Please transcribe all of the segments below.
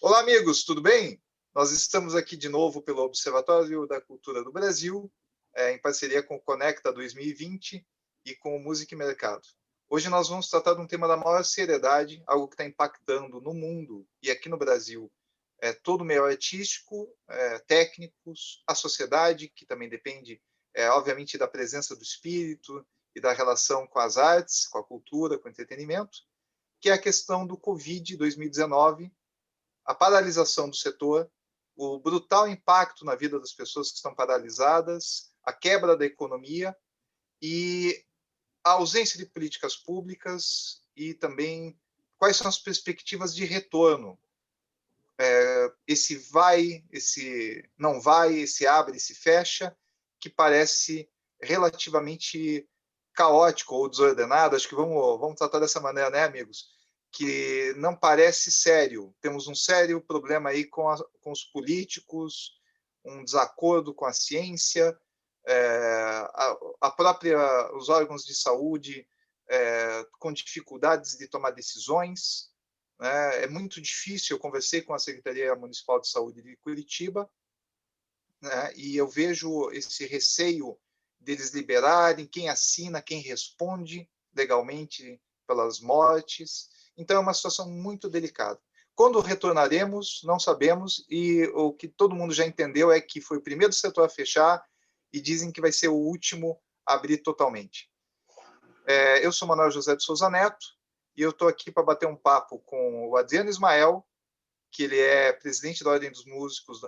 Olá, amigos, tudo bem? Nós estamos aqui de novo pelo Observatório da Cultura do Brasil, em parceria com o Conecta 2020 e com o Música e Mercado. Hoje nós vamos tratar de um tema da maior seriedade, algo que está impactando no mundo e aqui no Brasil todo o meio artístico, técnicos, a sociedade, que também depende, obviamente, da presença do espírito e da relação com as artes, com a cultura, com o entretenimento, que é a questão do Covid-2019, a paralisação do setor, o brutal impacto na vida das pessoas que estão paralisadas, a quebra da economia e a ausência de políticas públicas e também quais são as perspectivas de retorno. Esse vai, esse não vai, esse abre, esse fecha, que parece relativamente caótico ou desordenado. Acho que vamos tratar dessa maneira, né, amigos? Que não parece sério. Temos um sério problema aí com os políticos, um desacordo com a ciência, os órgãos de saúde com dificuldades de tomar decisões. É muito difícil. Eu conversei com a Secretaria Municipal de Saúde de Curitiba, né, e eu vejo esse receio deles liberarem quem assina, quem responde legalmente pelas mortes. Então, é uma situação muito delicada. Quando retornaremos, não sabemos, e o que todo mundo já entendeu é que foi o primeiro setor a fechar e dizem que vai ser o último a abrir totalmente. Eu sou Manuel José de Souza Neto e eu estou aqui para bater um papo com o Adriano Ismael, que ele é presidente da Ordem dos Músicos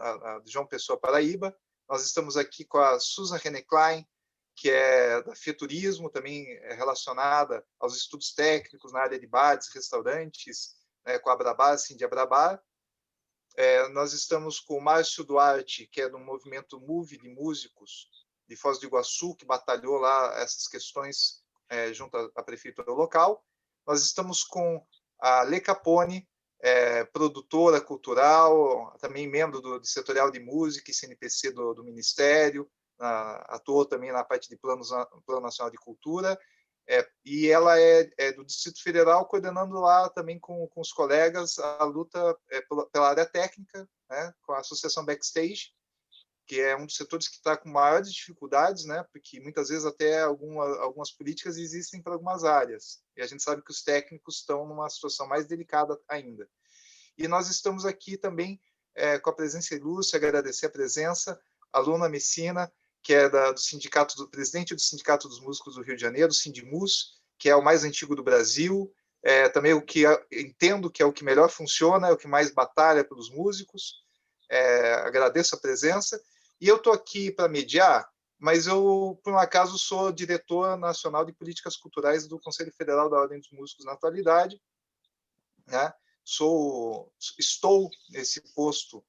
de João Pessoa, Paraíba. Nós estamos aqui com a Susan René Klein, que é da FETurismo, também relacionada aos estudos técnicos na área de bares, restaurantes, com a Abrabar, Cindy Abrabar. Nós estamos com o Márcio Duarte, que é do movimento MOVE de músicos de Foz do Iguaçu, que batalhou lá essas questões junto à prefeitura local. Nós estamos com a Lê Capone, produtora cultural, também membro do setorial de música e CNPC do Ministério, atuou também na parte de Plano Nacional de Cultura, e ela é do Distrito Federal, coordenando lá também com os colegas a luta pela área técnica, né, com a Associação Backstage, que é um dos setores que está com maiores dificuldades, né, porque muitas vezes até algumas políticas existem para algumas áreas, e a gente sabe que os técnicos estão numa situação mais delicada ainda. E nós estamos aqui também com a presença ilustre, agradecer a presença, a Luna Messina, que é do presidente do Sindicato dos Músicos do Rio de Janeiro, o Sindimus, que é o mais antigo do Brasil, também o que entendo que é o que melhor funciona, é o que mais batalha pelos músicos. Agradeço a presença. E eu estou aqui para mediar, mas eu, por um acaso, sou diretor nacional de políticas culturais do Conselho Federal da Ordem dos Músicos na atualidade, né? Estou nesse posto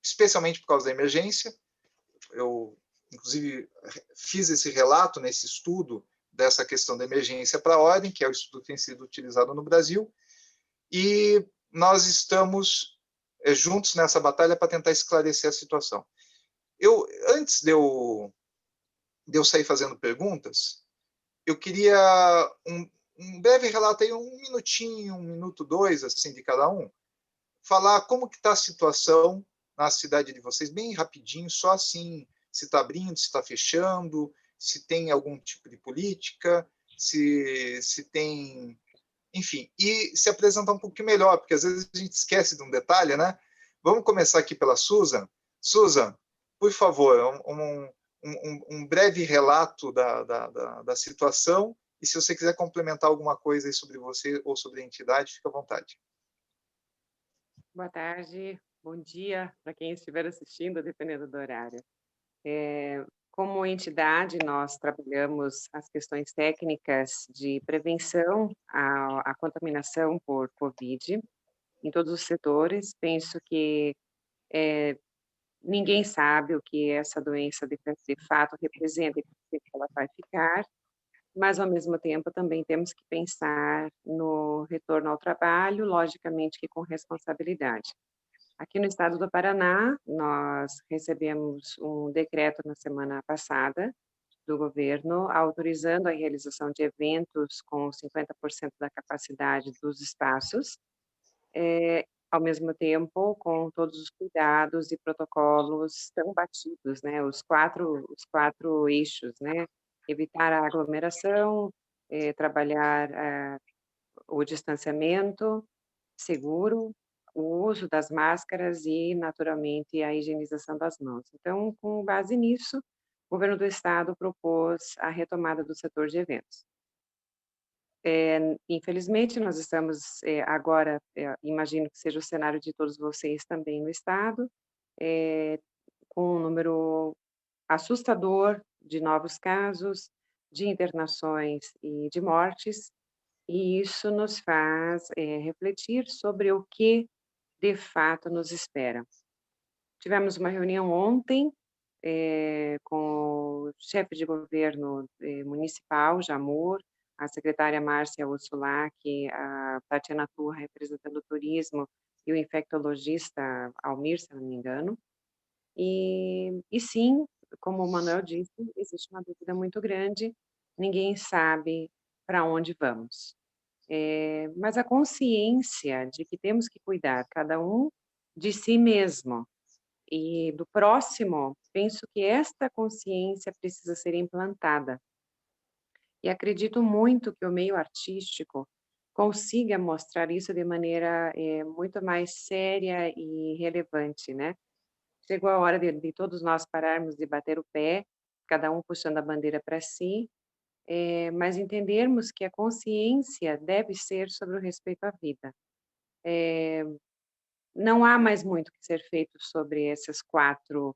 especialmente por causa da emergência. Eu, inclusive, fiz esse relato nesse estudo dessa questão da emergência para a ordem, que é o estudo que tem sido utilizado no Brasil, e nós estamos juntos nessa batalha para tentar esclarecer a situação. Antes de eu sair fazendo perguntas, eu queria um breve relato, aí, 1 minutinho, 1 minuto, 2, assim, de cada um, falar como que está a situação na cidade de vocês, bem rapidinho, só assim, se está abrindo, se está fechando, se tem algum tipo de política, se tem... Enfim, e se apresentar um pouquinho melhor, porque às vezes a gente esquece de um detalhe, né? Vamos começar aqui pela Susan. Susan, por favor, um breve relato da situação, e se você quiser complementar alguma coisa aí sobre você ou sobre a entidade, fica à vontade. Boa tarde, bom dia para quem estiver assistindo, dependendo do horário. Como entidade, nós trabalhamos as questões técnicas de prevenção à contaminação por Covid em todos os setores. Penso que ninguém sabe o que essa doença de fato representa e o que ela vai ficar, mas, ao mesmo tempo, também temos que pensar no retorno ao trabalho, logicamente que com responsabilidade. Aqui no estado do Paraná, nós recebemos um decreto na semana passada do governo autorizando a realização de eventos com 50% da capacidade dos espaços, ao mesmo tempo com todos os cuidados e protocolos tão batidos, né, os quatro eixos, né, evitar a aglomeração, trabalhar, o distanciamento seguro, o uso das máscaras e, naturalmente, a higienização das mãos. Então, com base nisso, o governo do estado propôs a retomada do setor de eventos. Infelizmente, nós estamos, agora, imagino que seja o cenário de todos vocês também no estado, eh, com um número assustador de novos casos, de internações e de mortes, e isso nos faz, refletir sobre o que, de fato, nos espera. Tivemos uma reunião ontem, com o chefe de governo, municipal, Jamur, a secretária Márcia Ursulac, a Tatiana Turra, representando o turismo, e o infectologista Almir, se eu não me engano. E sim, como o Manuel disse, existe uma dúvida muito grande, ninguém sabe para onde vamos. Mas a consciência de que temos que cuidar cada um de si mesmo e do próximo, penso que esta consciência precisa ser implantada. E acredito muito que o meio artístico consiga mostrar isso de maneira, muito mais séria e relevante, né. Chegou a hora de todos nós pararmos de bater o pé, cada um puxando a bandeira para si, mas entendermos que a consciência deve ser sobre o respeito à vida. Não há mais muito que ser feito sobre esses 4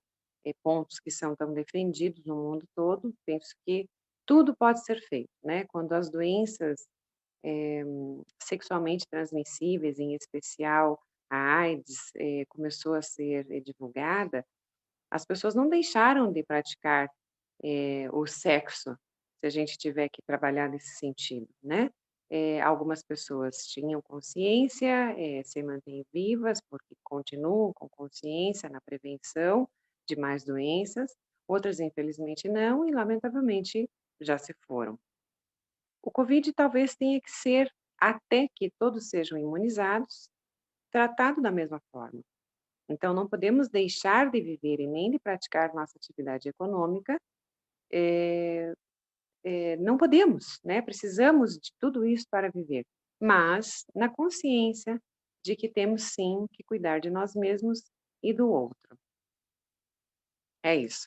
pontos que são tão defendidos no mundo todo. Penso que tudo pode ser feito, né. Quando as doenças, sexualmente transmissíveis, em especial a AIDS, começou a ser, divulgada, as pessoas não deixaram de praticar, o sexo, se a gente tiver que trabalhar nesse sentido, né. Algumas pessoas tinham consciência, se mantêm vivas, porque continuam com consciência na prevenção de mais doenças, outras infelizmente não e lamentavelmente já se foram. O Covid talvez tenha que ser, até que todos sejam imunizados, tratado da mesma forma. Então não podemos deixar de viver e nem de praticar nossa atividade econômica, não podemos, né, precisamos de tudo isso para viver, mas na consciência de que temos sim que cuidar de nós mesmos e do outro. É isso.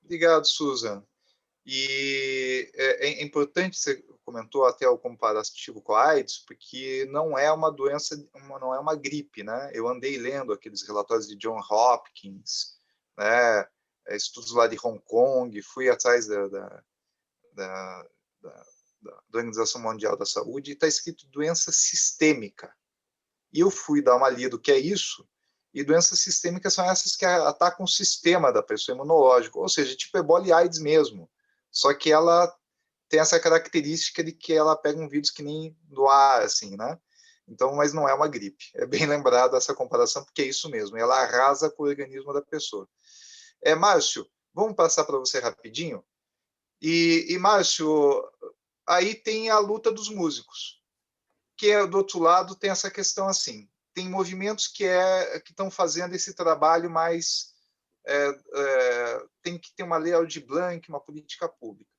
Obrigado, Susan. E é importante, você comentou até o comparativo com a AIDS, porque não é uma doença, não é uma gripe, né? Eu andei lendo aqueles relatórios de John Hopkins, né? Estudos lá de Hong Kong, fui atrás da, da Organização Mundial da Saúde, e está escrito doença sistêmica. E eu fui dar uma lida do que é isso, e doenças sistêmicas são essas que atacam o sistema da pessoa imunológico, ou seja, tipo ebola e AIDS mesmo. Só que ela tem essa característica de que ela pega um vírus que nem do ar, assim, né? Então, mas não é uma gripe. É bem lembrado essa comparação, porque é isso mesmo. Ela arrasa com o organismo da pessoa. Márcio, vamos passar para você rapidinho. Márcio, aí tem a luta dos músicos, que do outro lado tem essa questão assim, tem movimentos que estão fazendo esse trabalho mais tem que ter uma lei Aldir Blanc, uma política pública.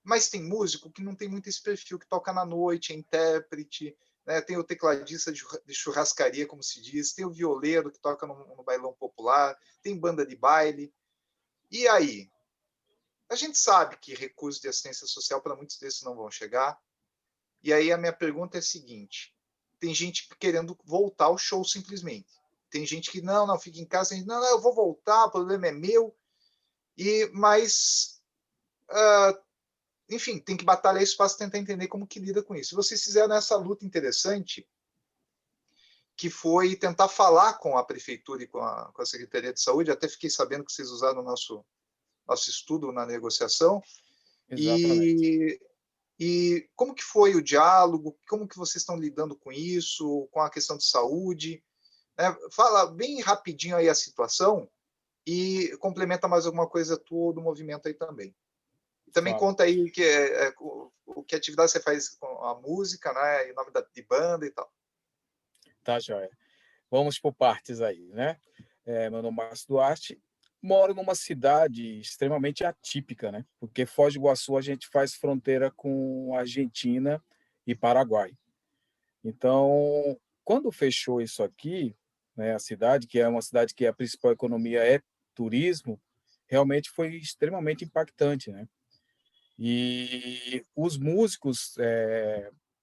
Mas tem músico que não tem muito esse perfil, que toca na noite, é intérprete, né? Tem o tecladista de churrascaria, como se diz, tem o violeiro que toca no bailão popular, tem banda de baile. E aí? A gente sabe que recursos de assistência social para muitos desses não vão chegar. E aí a minha pergunta é a seguinte: tem gente querendo voltar ao show simplesmente. Tem gente que não, fica em casa, não, eu vou voltar, o problema é meu. Mas, enfim, tem que batalhar espaço e tentar entender como que lida com isso. Vocês fizeram essa luta interessante, que foi tentar falar com a prefeitura e com a Secretaria de Saúde. Até fiquei sabendo que vocês usaram o nosso estudo na negociação. Exatamente. E como que foi o diálogo? Como que vocês estão lidando com isso, com a questão de saúde? Fala bem rapidinho aí a situação e complementa mais alguma coisa tua do movimento aí também. E também Fala. conta aí que atividade você faz com a música, né? E o nome de banda e tal. Tá, joia. Vamos por partes aí, né? Meu nome é Márcio Duarte, moro numa cidade extremamente atípica, né? Porque Foz do Iguaçu a gente faz fronteira com Argentina e Paraguai. Então, quando fechou isso aqui, né, a cidade, que é uma cidade que a principal economia é turismo, realmente foi extremamente impactante, né? E os músicos,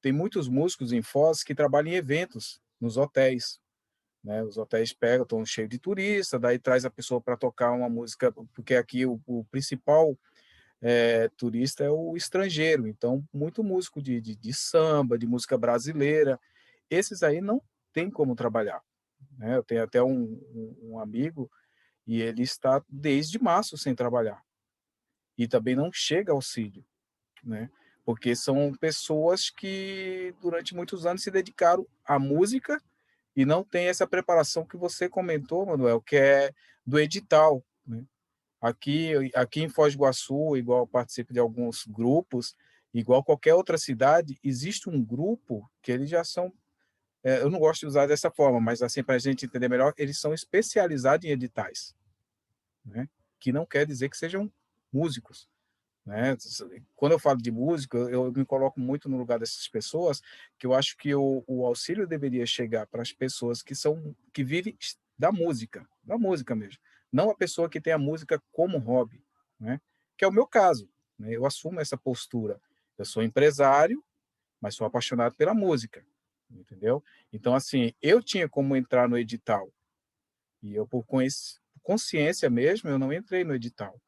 tem muitos músicos em Foz que trabalham em eventos, nos hotéis, né? Os hotéis pegam, estão cheios de turista, daí traz a pessoa para tocar uma música, porque aqui o principal turista é o estrangeiro, então muito músico de samba, de música brasileira, esses aí não tem como trabalhar, né? Eu tenho até um amigo e ele está desde março sem trabalhar e também não chega auxílio, né? Porque são pessoas que durante muitos anos se dedicaram à música e não tem essa preparação que você comentou, Manuel, que é do edital, né? Aqui em Foz do Iguaçu, igual eu participo de alguns grupos, igual qualquer outra cidade, existe um grupo que eles já são, eu não gosto de usar dessa forma, mas assim, para a gente entender melhor, eles são especializados em editais, né? Que não quer dizer que sejam músicos, né? Quando eu falo de música, eu me coloco muito no lugar dessas pessoas, que eu acho que o auxílio deveria chegar para as pessoas que vivem da música mesmo, não a pessoa que tem a música como hobby, né? Que é o meu caso, né? Eu assumo essa postura. Eu sou empresário, mas sou apaixonado pela música, entendeu? Então, assim, eu tinha como entrar no edital e eu, por consciência mesmo, eu não entrei no edital.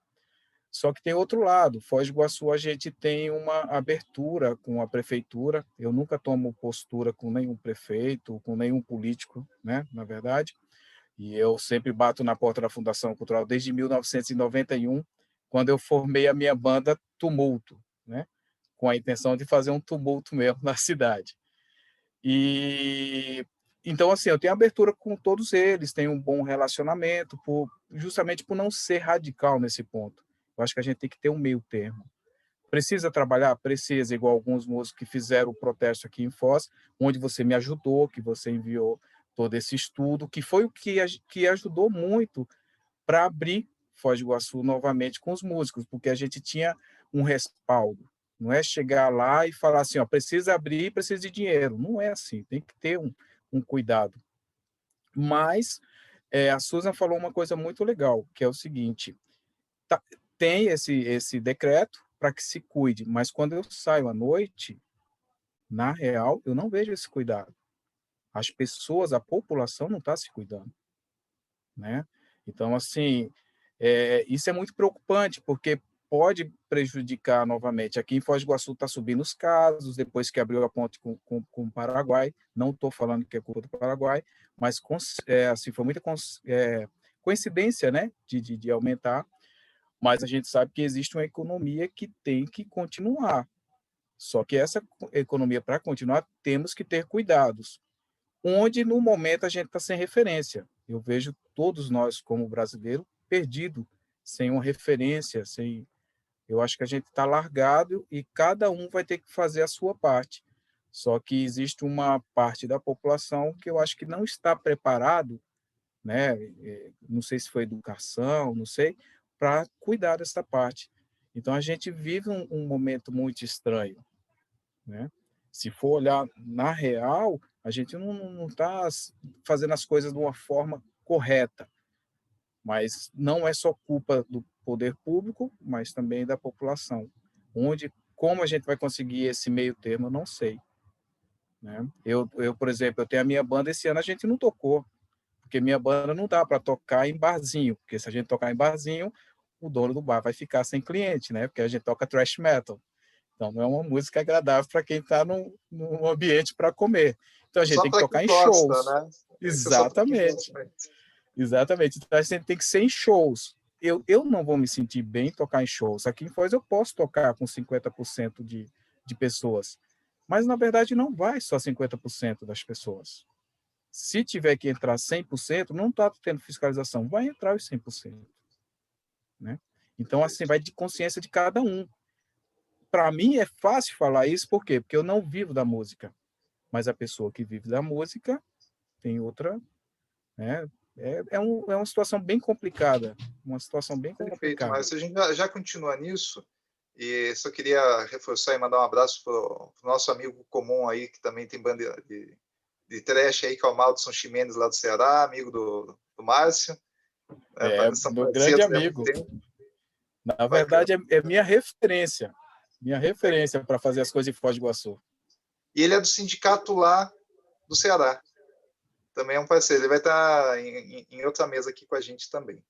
Só que tem outro lado. Foz do Iguaçu, a gente tem uma abertura com a prefeitura. Eu nunca tomo postura com nenhum prefeito, com nenhum político, né, na verdade. E eu sempre bato na porta da Fundação Cultural desde 1991, quando eu formei a minha banda Tumulto, né, com a intenção de fazer um tumulto mesmo na cidade. E então, assim, eu tenho abertura com todos eles, tenho um bom relacionamento, justamente por não ser radical nesse ponto. Eu acho que a gente tem que ter um meio termo. Precisa trabalhar? Precisa, igual alguns músicos que fizeram o protesto aqui em Foz, onde você me ajudou, que você enviou todo esse estudo, que foi o que ajudou muito para abrir Foz do Iguaçu novamente com os músicos, porque a gente tinha um respaldo. Não é chegar lá e falar assim, ó, precisa abrir, precisa de dinheiro. Não é assim, tem que ter um cuidado. Mas a Susan falou uma coisa muito legal, que é o seguinte, tá, tem esse decreto para que se cuide, mas quando eu saio à noite, na real, eu não vejo esse cuidado. As pessoas, a população não está se cuidando, né? Então, assim, isso é muito preocupante, porque pode prejudicar novamente. Aqui em Foz do Iguaçu está subindo os casos, depois que abriu a ponte com o Paraguai. Não estou falando que é culpa do Paraguai, mas assim, foi muita coincidência, né, de aumentar. Mas a gente sabe que existe uma economia que tem que continuar. Só que essa economia, para continuar, temos que ter cuidados. Onde, no momento, a gente está sem referência. Eu vejo todos nós, como brasileiro, perdido, sem uma referência, sem... Eu acho que a gente está largado e cada um vai ter que fazer a sua parte. Só que existe uma parte da população que eu acho que não está preparado, né? Não sei se foi educação, não sei, para cuidar dessa parte. Então, a gente vive um momento muito estranho, né? Se for olhar na real, a gente não está fazendo as coisas de uma forma correta, mas não é só culpa do poder público, mas também da população. Como a gente vai conseguir esse meio termo, eu não sei, né? Por exemplo, eu tenho a minha banda, esse ano a gente não tocou, porque minha banda não dá para tocar em barzinho, porque se a gente tocar em barzinho, o dono do bar vai ficar sem cliente, né? Porque a gente toca thrash metal. Então, não é uma música agradável para quem está num ambiente para comer. Então, a gente Só tem que para tocar quem em gosta, shows. né? Esse é só para quem Exatamente. gosta. Exatamente. Então, a gente tem que ser em shows. Eu não vou me sentir bem tocar em shows. Aqui em Foz eu posso tocar com 50% de pessoas. Mas, na verdade, não vai só 50% das pessoas. Se tiver que entrar 100%, não está tendo fiscalização. Vai entrar os 100%. Né? Então, assim, vai de consciência de cada um. Para mim é fácil falar isso, por quê? Porque eu não vivo da música. Mas a pessoa que vive da música tem outra, né? É uma situação bem complicada, uma situação bem Perfeito, complicada. mas a gente já continua nisso, e só queria reforçar e mandar um abraço para o nosso amigo comum aí, que também tem banda de trash aí, que é o Maldson Ximenes, lá do Ceará, amigo do Márcio. São Meu grande parceiros há muito amigo. tempo. Na verdade, é minha referência para fazer as coisas em Foz do Iguaçu. E ele é do sindicato lá do Ceará. Também é um parceiro. Ele vai estar em outra mesa aqui com a gente também.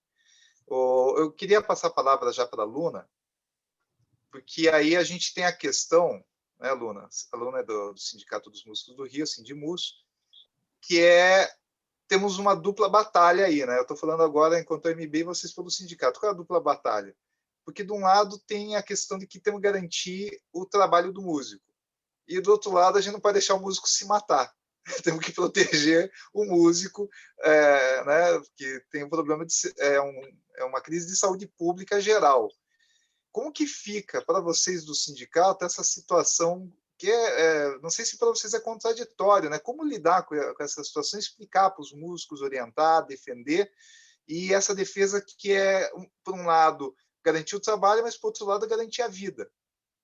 Eu queria passar a palavra já para a Luna, porque aí a gente tem a questão, né, Luna? A Luna é do Sindicato dos Músicos do Rio, Sindimus, que temos uma dupla batalha aí, né? Eu estou falando agora enquanto MB e vocês pelo sindicato. Qual é a dupla batalha? Porque de um lado tem a questão de que temos que garantir o trabalho do músico, e do outro lado a gente não pode deixar o músico se matar. Temos que proteger o músico, né, que tem um problema é uma crise de saúde pública geral. Como que fica para vocês do sindicato essa situação que não sei se para vocês é contraditório, né? Como lidar com essa situação, explicar para os músicos, orientar, defender, e essa defesa que por um lado, garantir o trabalho, mas, por outro lado, garantir a vida.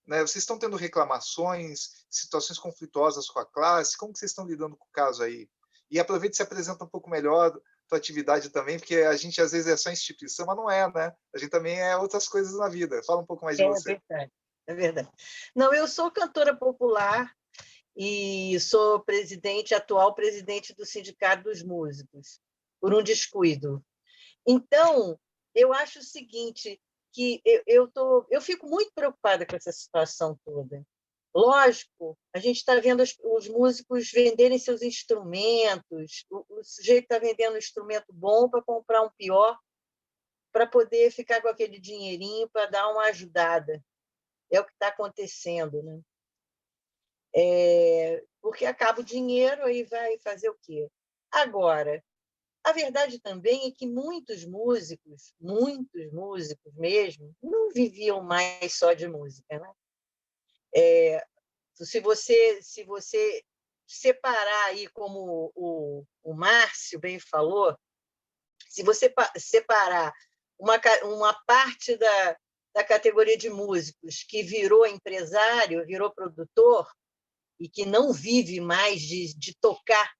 Né? Vocês estão tendo reclamações, situações conflituosas com a classe? Como que vocês estão lidando com o caso aí? E aproveite e se apresenta um pouco melhor tua atividade também, porque a gente às vezes é só instituição, mas não é, né? A gente também é outras coisas na vida. Fala um pouco mais de você. Verdade, é verdade. Não, eu sou cantora popular e sou atual presidente do Sindicato dos Músicos, por um descuido. Então, eu acho o seguinte, que eu fico muito preocupada com essa situação toda. Lógico, a gente está vendo os músicos venderem seus instrumentos, o sujeito está vendendo um instrumento bom para comprar um pior, para poder ficar com aquele dinheirinho para dar uma ajudada. É o que está acontecendo, né? Porque acaba o dinheiro, aí vai fazer o quê? Agora, a verdade também é que muitos músicos mesmo, não viviam mais só de música, né? Se você separar aí, como o Márcio bem falou, se você separar uma parte da categoria de músicos que virou empresário, virou produtor, e que não vive mais de tocar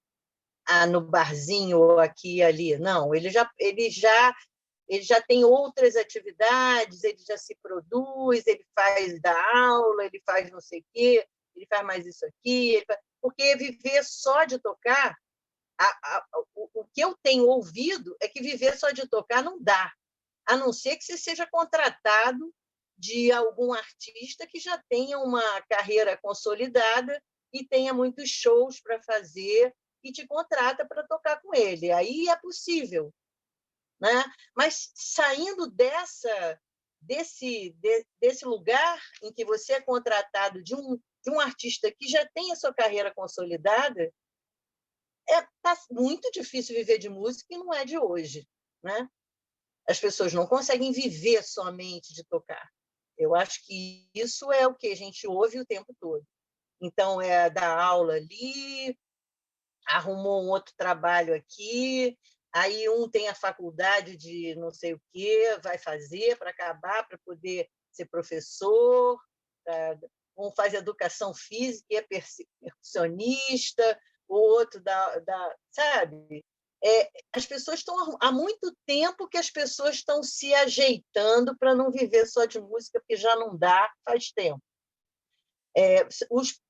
no barzinho ou aqui e ali. Não, ele já tem outras atividades, ele já se produz, ele faz da aula, ele faz não sei o quê, ele faz mais isso aqui, porque viver só de tocar, o que eu tenho ouvido é que viver só de tocar não dá, a não ser que você seja contratado de algum artista que já tenha uma carreira consolidada e tenha muitos shows para fazer e te contrata para tocar com ele. Aí é possível, né? Mas saindo desse lugar em que você é contratado de um artista que já tem a sua carreira consolidada, tá muito difícil viver de música e não é de hoje, né? As pessoas não conseguem viver somente de tocar. Eu acho que isso é o que a gente ouve o tempo todo. Então, dar aula ali, arrumou um outro trabalho aqui, aí tem a faculdade de não sei o quê, vai fazer para acabar, para poder ser professor, um faz educação física e é percussionista, o outro sabe? As pessoas estão há muito tempo que as pessoas estão se ajeitando para não viver só de música, porque já não dá faz tempo.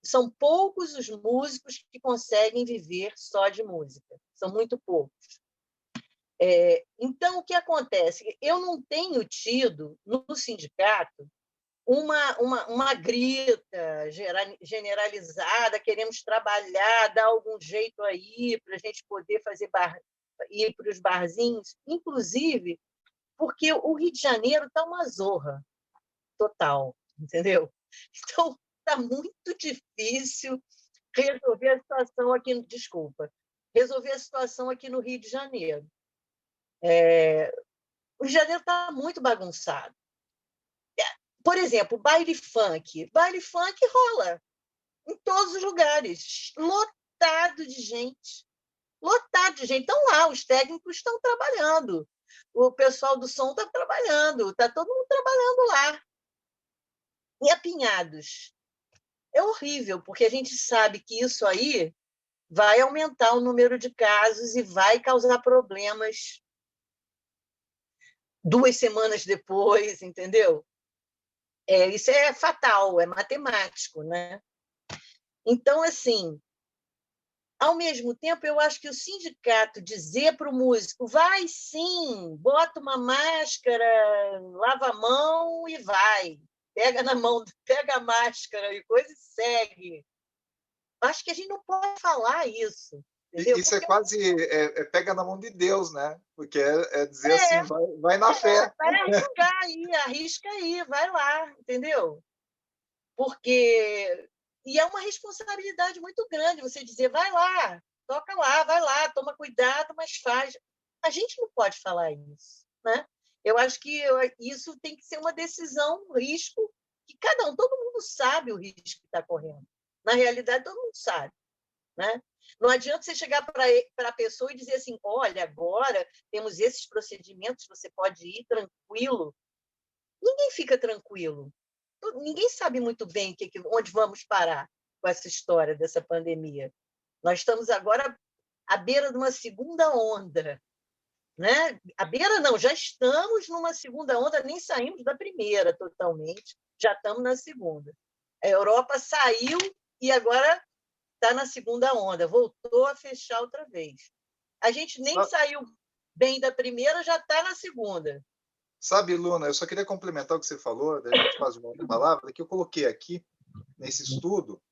São poucos os músicos que conseguem viver só de música, são muito poucos. Então, o que acontece? Eu não tenho tido no sindicato uma grita generalizada, queremos trabalhar, dar algum jeito aí para a gente poder ir para os barzinhos, inclusive porque o Rio de Janeiro está uma zorra total, entendeu? Então, está muito difícil resolver a situação aqui, resolver a situação aqui no Rio de Janeiro. O Rio de Janeiro está muito bagunçado. Por exemplo, baile funk rola em todos os lugares, lotado de gente, lotado de gente. Estão lá, os técnicos estão trabalhando, o pessoal do som está trabalhando, está todo mundo trabalhando lá. E apinhados. É horrível, porque a gente sabe que isso aí vai aumentar o número de casos e vai causar problemas 2 semanas depois, entendeu? Isso é fatal, é matemático, né? Então, assim, ao mesmo tempo, eu acho que o sindicato dizer para o músico, vai sim, bota uma máscara, lava a mão e vai. Pega na mão, pega a máscara e coisa e segue. Acho que a gente não pode falar isso, entendeu? Isso é Porque quase pega na mão de Deus, né? Porque é dizer assim, vai na fé. vai arrisca aí, vai lá, entendeu? Porque e é uma responsabilidade muito grande você dizer, vai lá, toca lá, vai lá, toma cuidado, mas faz. A gente não pode falar isso, né? Eu acho que isso tem que ser uma decisão, um risco, que todo mundo sabe o risco que está correndo. Na realidade, todo mundo sabe, né? Não adianta você chegar para a pessoa e dizer assim, olha, agora temos esses procedimentos, você pode ir tranquilo. Ninguém fica tranquilo. Ninguém sabe muito bem onde vamos parar com essa história dessa pandemia. Nós estamos agora à beira de uma segunda onda. Né? À beira não, já estamos numa segunda onda, nem saímos da primeira totalmente, já estamos na segunda. A Europa saiu e agora está na segunda onda, voltou a fechar outra vez. A gente nem saiu bem da primeira, já está na segunda. Sabe, Luna, eu só queria complementar o que você falou, da gente quase volta a palavra, que eu coloquei aqui, nesse estudo,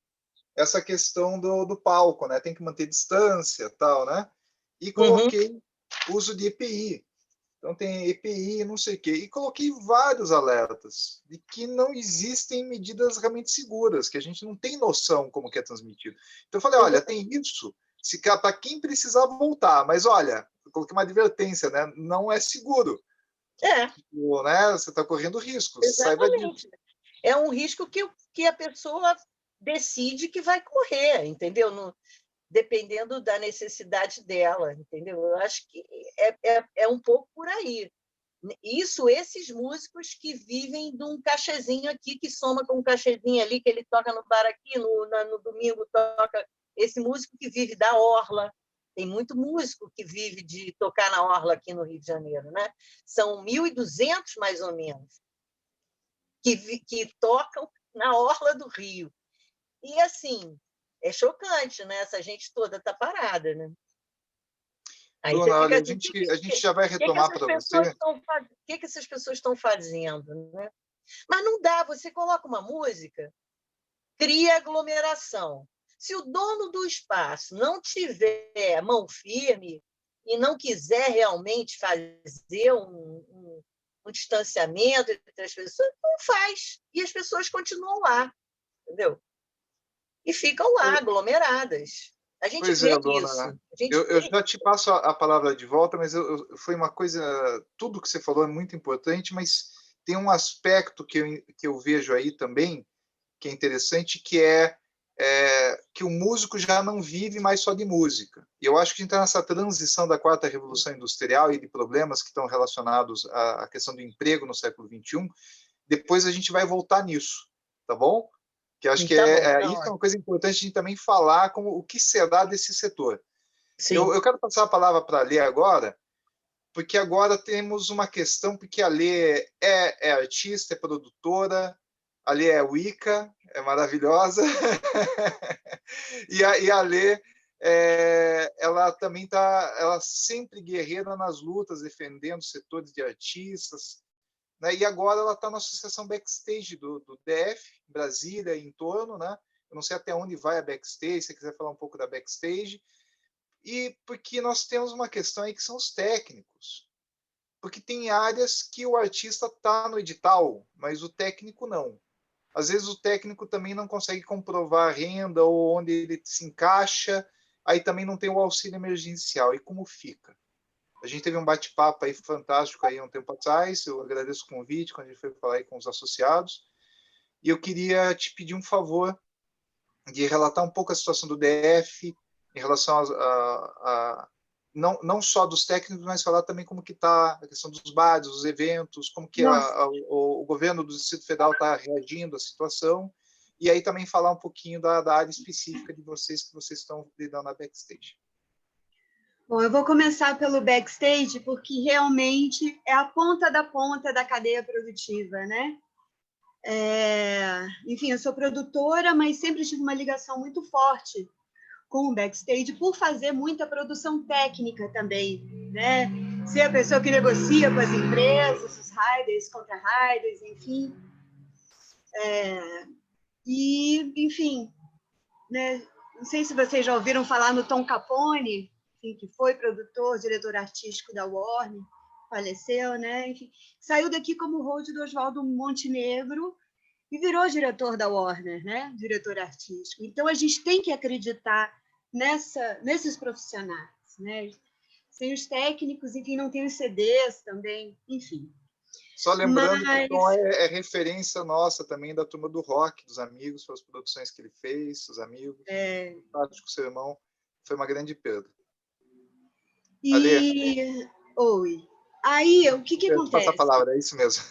essa questão do palco, né? Tem que manter distância, tal, né? E coloquei uso de EPI. Então tem EPI, não sei o quê. E coloquei vários alertas de que não existem medidas realmente seguras, que a gente não tem noção como que é transmitido. Então eu falei, olha, tem isso, se para quem precisar voltar, mas olha, eu coloquei uma advertência, né? Não é seguro. Né? Você está correndo risco. Exatamente. É um risco que a pessoa decide que vai correr, entendeu? Dependendo da necessidade dela, entendeu? Eu acho que é um pouco por aí. Esses músicos que vivem de um cachezinho aqui, que soma com um cachezinho ali, que ele toca no bar aqui, no domingo toca. Esse músico que vive da orla. Tem muito músico que vive de tocar na orla aqui no Rio de Janeiro, né? São 1.200, mais ou menos, que tocam na orla do Rio. E, assim, é chocante, né? Essa gente toda está parada, né? Aí Dona, você fica olha, assim, a gente já vai retomar para você. O que essas pessoas estão fazendo, né? Mas não dá, você coloca uma música, cria aglomeração. Se o dono do espaço não tiver mão firme e não quiser realmente fazer um distanciamento entre as pessoas, não faz. E as pessoas continuam lá, entendeu? E ficam lá, aglomeradas. A gente Pois vê é, Dona. isso. Eu já te passo a palavra de volta, mas foi uma coisa. Tudo que você falou é muito importante, mas tem um aspecto que eu vejo aí também, que é interessante, que é que o músico já não vive mais só de música. E eu acho que a gente está nessa transição da quarta revolução industrial e de problemas que estão relacionados à questão do emprego no século XXI. Depois a gente vai voltar nisso, tá bom? Que acho que isso é uma coisa importante a gente também falar como o que será desse setor. Eu quero passar a palavra para a Lê agora, porque agora temos uma questão, porque a Lê é artista, é produtora, a Lê é Wicca, é maravilhosa, e a Lê, ela também ela sempre guerreira nas lutas, defendendo setores de artistas, né? E agora ela está na associação Backstage do DF, Brasília, em torno, né? Eu não sei até onde vai a Backstage, se você quiser falar um pouco da Backstage. E porque nós temos uma questão aí que são os técnicos. Porque tem áreas que o artista está no edital, mas o técnico não. Às vezes o técnico também não consegue comprovar a renda ou onde ele se encaixa, aí também não tem o auxílio emergencial. E como fica? A gente teve um bate-papo aí fantástico aí um tempo atrás, eu agradeço o convite quando a gente foi falar aí com os associados, e eu queria te pedir um favor de relatar um pouco a situação do DF, em relação não só dos técnicos, mas falar também como que está a questão dos bares, dos eventos, como que o governo do Distrito Federal está reagindo à situação, e aí também falar um pouquinho da área específica de vocês, que vocês estão lidando na Backstage. Bom, eu vou começar pelo Backstage, porque realmente é a ponta da cadeia produtiva, né? Enfim, eu sou produtora, mas sempre tive uma ligação muito forte com o Backstage por fazer muita produção técnica também, né? Ser a pessoa que negocia com as empresas, os riders, contra-riders, enfim. Enfim, né? Não sei se vocês já ouviram falar no Tom Capone, enfim, que foi produtor, diretor artístico da Warner, faleceu, né? Enfim, saiu daqui como road do Oswaldo Montenegro e virou diretor da Warner, né? Diretor artístico. Então, a gente tem que acreditar nesses profissionais, né? Sem os técnicos, enfim, não tem os CDs também, enfim. Só lembrando que o Tom é referência nossa também da turma do rock, dos amigos, pelas produções que ele fez, os amigos. Fantástico, seu irmão. Foi uma grande perda. Oi. Aí, o que acontece? Passa a palavra, é isso mesmo.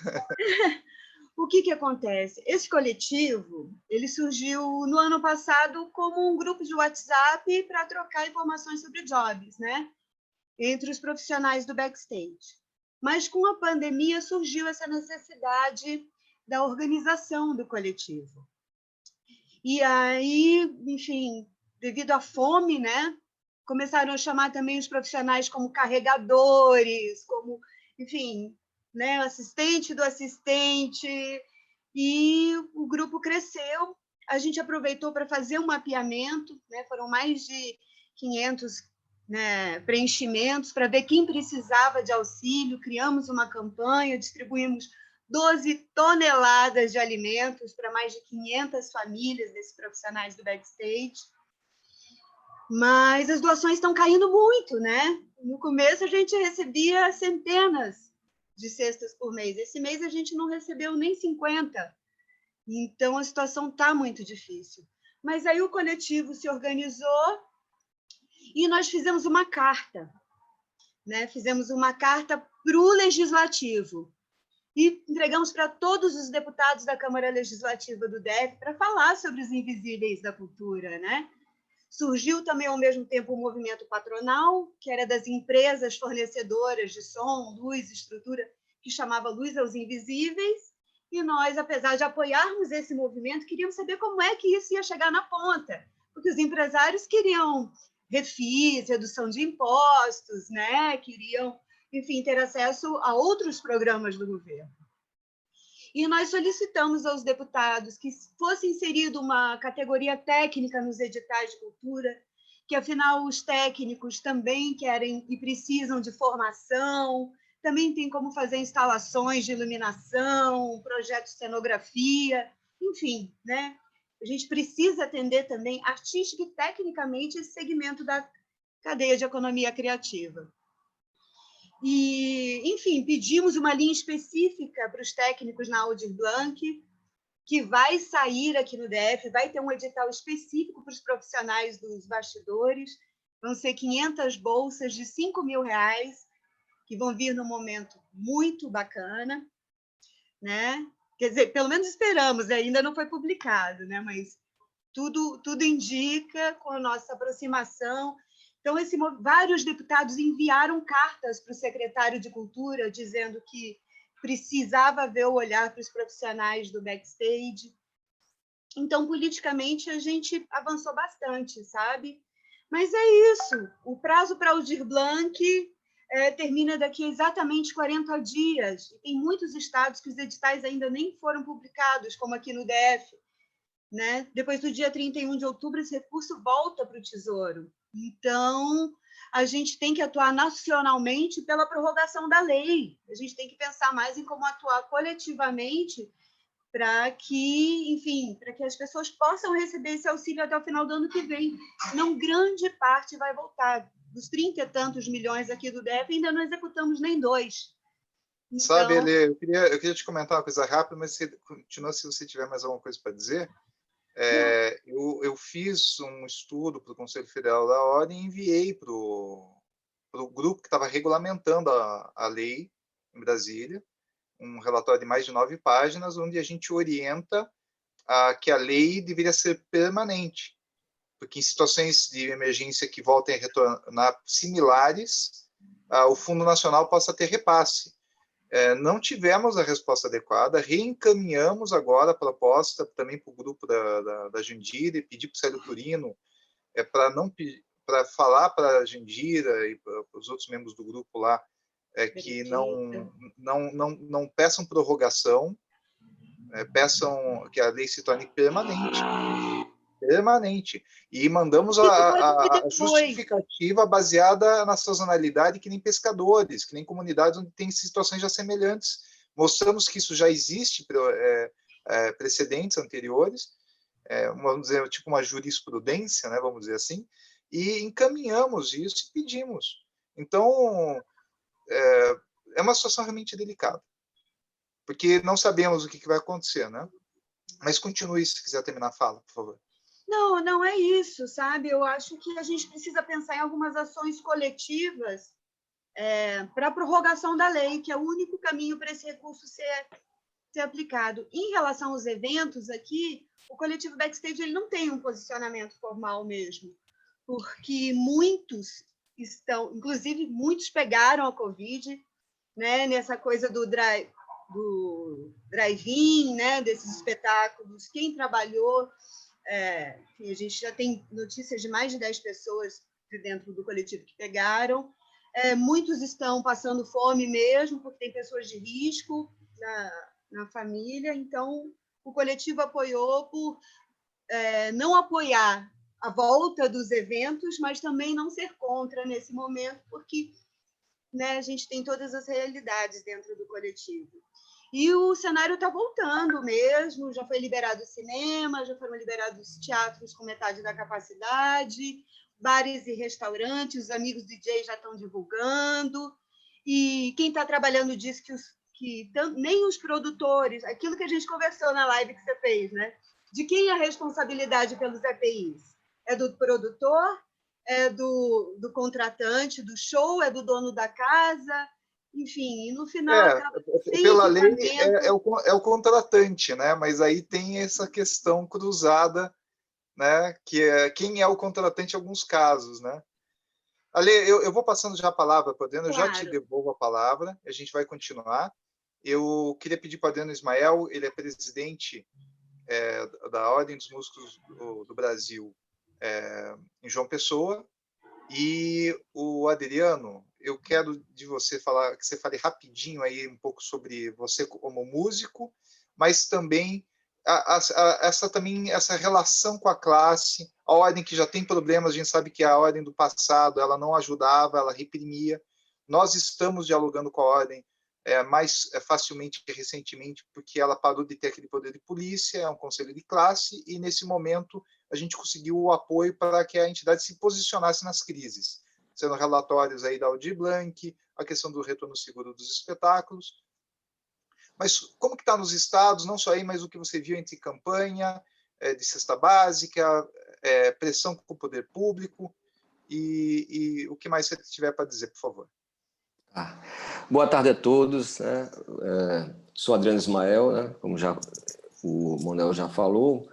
O que acontece? Esse coletivo ele surgiu no ano passado como um grupo de WhatsApp para trocar informações sobre jobs, né? Entre os profissionais do Backstage. Mas, com a pandemia, surgiu essa necessidade da organização do coletivo. E aí, enfim, devido à fome, né? Começaram a chamar também os profissionais como carregadores, como, enfim, né, assistente do assistente, e o grupo cresceu. A gente aproveitou para fazer um mapeamento, né, foram mais de 500 preenchimentos para ver quem precisava de auxílio, criamos uma campanha, distribuímos 12 toneladas de alimentos para mais de 500 famílias desses profissionais do Backstage. Mas as doações estão caindo muito, né? No começo a gente recebia centenas de cestas por mês. Esse mês a gente não recebeu nem 50. Então a situação está muito difícil. Mas aí o coletivo se organizou e nós fizemos uma carta, né? Fizemos uma carta para o Legislativo e entregamos para todos os deputados da Câmara Legislativa do DF para falar sobre os invisíveis da cultura, né? Surgiu também, ao mesmo tempo, o movimento patronal, que era das empresas fornecedoras de som, luz, estrutura, que chamava Luz aos Invisíveis, e nós, apesar de apoiarmos esse movimento, queríamos saber como é que isso ia chegar na ponta, porque os empresários queriam refis, redução de impostos, né? Queriam, enfim, ter acesso a outros programas do governo. E nós solicitamos aos deputados que fosse inserida uma categoria técnica nos editais de cultura, que, afinal, os técnicos também querem e precisam de formação, também tem como fazer instalações de iluminação, projetos de cenografia, enfim, né? A gente precisa atender também artística e tecnicamente esse segmento da cadeia de economia criativa. E, enfim, pedimos uma linha específica para os técnicos na Aldir Blanc, que vai sair aqui no DF, vai ter um edital específico para os profissionais dos bastidores, vão ser 500 bolsas de R$5.000, que vão vir num momento muito bacana, né? Quer dizer, pelo menos esperamos, ainda não foi publicado, né? Mas tudo indica, com a nossa aproximação. Então, vários deputados enviaram cartas para o secretário de Cultura, dizendo que precisava ver o olhar para os profissionais do Backstage. Então, politicamente, a gente avançou bastante, sabe? Mas é isso. O prazo para Aldir Blanc termina daqui a exatamente 40 dias. E tem muitos estados que os editais ainda nem foram publicados, como aqui no DF. Né? Depois do dia 31 de outubro, esse recurso volta para o Tesouro. Então, a gente tem que atuar nacionalmente pela prorrogação da lei. A gente tem que pensar mais em como atuar coletivamente para que, enfim, para que as pessoas possam receber esse auxílio até o final do ano que vem. Senão, grande parte vai voltar. Dos 30 e tantos milhões aqui do DF, ainda não executamos nem 2. Então... Sabe, Elê, eu queria te comentar uma coisa rápida, mas você continua se você tiver mais alguma coisa para dizer. Eu fiz um estudo para o Conselho Federal da Ordem e enviei para o grupo que estava regulamentando a lei em Brasília, um relatório de mais de 9 páginas, onde a gente orienta que a lei deveria ser permanente, porque em situações de emergência que voltem a retornar similares, o Fundo Nacional possa ter repasse. Não tivemos a resposta adequada, reencaminhamos agora a proposta também para o grupo da Jandira e pedir para o Célio Turino para falar para a Jandira e para os outros membros do grupo lá que não peçam prorrogação, peçam que a lei se torne permanente. E mandamos a justificativa baseada na sazonalidade, que nem pescadores, que nem comunidades onde tem situações já semelhantes. Mostramos que isso já existe, precedentes anteriores, vamos dizer, tipo uma jurisprudência, né, vamos dizer assim, e encaminhamos isso e pedimos. Então, é uma situação realmente delicada, porque não sabemos o que vai acontecer, né? Mas continue, se quiser terminar a fala, por favor. Não é isso, sabe? Eu acho que a gente precisa pensar em algumas ações coletivas para a prorrogação da lei, que é o único caminho para esse recurso ser aplicado. Em relação aos eventos aqui, o coletivo Backstage ele não tem um posicionamento formal mesmo, porque muitos inclusive muitos pegaram a Covid, né? Nessa coisa do drive-in, né? Desses espetáculos. Quem trabalhou... enfim, a gente já tem notícias de mais de 10 pessoas de dentro do coletivo que pegaram. Muitos estão passando fome mesmo, porque tem pessoas de risco na família. Então, o coletivo apoiou por não apoiar a volta dos eventos, mas também não ser contra nesse momento, porque, né, a gente tem todas as realidades dentro do coletivo. E o cenário está voltando mesmo, já foi liberado o cinema, já foram liberados teatros com metade da capacidade, bares e restaurantes, os amigos DJ já estão divulgando, e quem está trabalhando diz que nem os produtores, aquilo que a gente conversou na live que você fez, né? De quem é a responsabilidade pelos EPIs? É do produtor? É do contratante do show? É do dono da casa? Enfim, e no final pela lei é o contratante, né? Mas aí tem essa questão cruzada, né? Que é quem é o contratante em alguns casos, né? Ale, eu vou passando já a palavra para o Adriano, claro. Eu já te devolvo a palavra, a gente vai continuar. Eu queria pedir para o Adriano Ismael, ele é presidente da Ordem dos Músicos do Brasil em João Pessoa, e o Adriano, eu quero de você falar, que você fale rapidinho aí um pouco sobre você como músico, mas também essa relação com a classe, a ordem que já tem problemas, a gente sabe que a ordem do passado ela não ajudava, ela reprimia. Nós estamos dialogando com a ordem mais facilmente que recentemente, porque ela parou de ter aquele poder de polícia, é um conselho de classe, e nesse momento a gente conseguiu o apoio para que a entidade se posicionasse nas crises, sendo relatórios aí da Aldir Blanc, a questão do retorno seguro dos espetáculos. Mas como que está nos estados, não só aí, mas o que você viu entre campanha de cesta básica, pressão com o poder público, e o que mais você tiver para dizer, por favor. Boa tarde a todos, né? Sou Adriano Ismael, né? Como o Manuel já falou.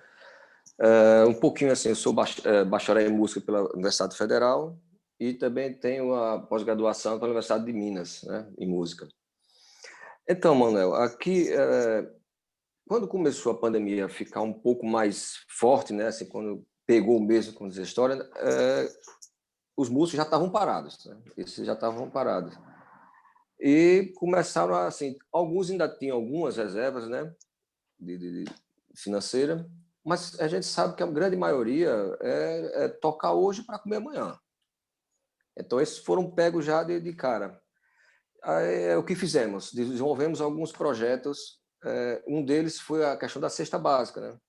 Um pouquinho assim, eu sou bacharel em música pela Universidade Federal e também tenho a pós-graduação pela Universidade de Minas, né? Em música. Então, Manuel, aqui, quando começou a pandemia a ficar um pouco mais forte, né? Assim, quando pegou mesmo, como diz a história, os músicos já estavam parados, né? Esses já estavam parados. E começaram assim, alguns ainda tinham algumas reservas, né, de financeira, mas a gente sabe que a grande maioria é tocar hoje para comer amanhã. Então esses foram pegos já de cara. Aí, o que fizemos? Desenvolvemos alguns projetos. Um deles foi a questão da cesta básica, né,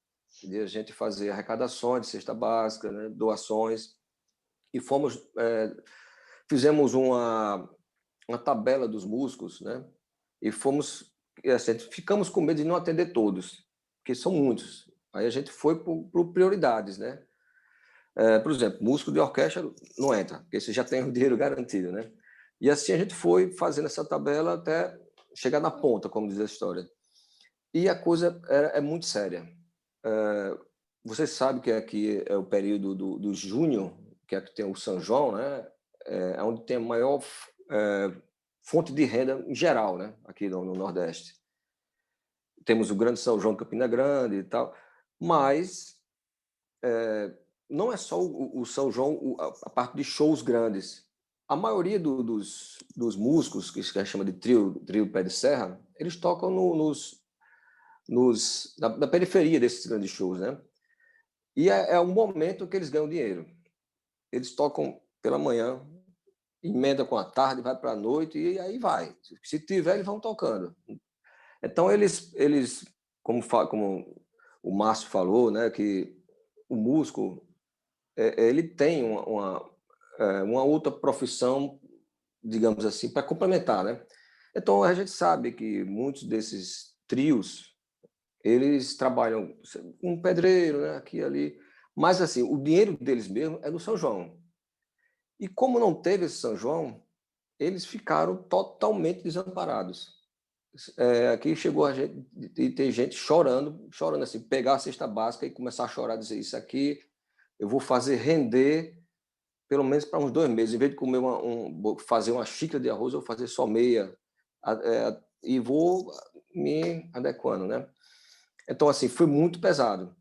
de a gente fazer arrecadações de cesta básica, né, doações, e fizemos uma tabela dos músicos, né? E ficamos com medo de não atender todos, porque são muitos. Aí a gente foi por prioridades, né? Por exemplo, músico de orquestra não entra, porque você já tem o dinheiro garantido, né? E assim a gente foi fazendo essa tabela até chegar na ponta, como diz a história. E a coisa é muito séria. Você sabe que aqui é o período do junho, que é que tem o São João, né? É onde tem a maior fonte de renda em geral, né? Aqui no Nordeste. Temos o Grande São João, Campina Grande e tal, mas não é só o São João, a parte de shows grandes. A maioria dos músicos, que se chama de trio pé de serra, eles tocam na periferia desses grandes shows, né? E é um momento que eles ganham dinheiro. Eles tocam pela manhã, emenda com a tarde, vai para a noite e aí vai. Se tiver, eles vão tocando. Então, eles como o Márcio falou, né, que o músico ele tem uma outra profissão, digamos assim, para complementar, né? Então, a gente sabe que muitos desses trios, eles trabalham com um pedreiro, né, aqui e ali, mas assim, o dinheiro deles mesmo é no São João. E como não teve esse São João, eles ficaram totalmente desamparados. Aqui chegou a gente e tem gente chorando assim, pegar a cesta básica e começar a chorar, dizer isso aqui eu vou fazer render pelo menos para uns 2 meses. Em vez de comer fazer uma xícara de arroz, eu vou fazer só meia e vou me adequando, né? Então, assim, foi muito pesado.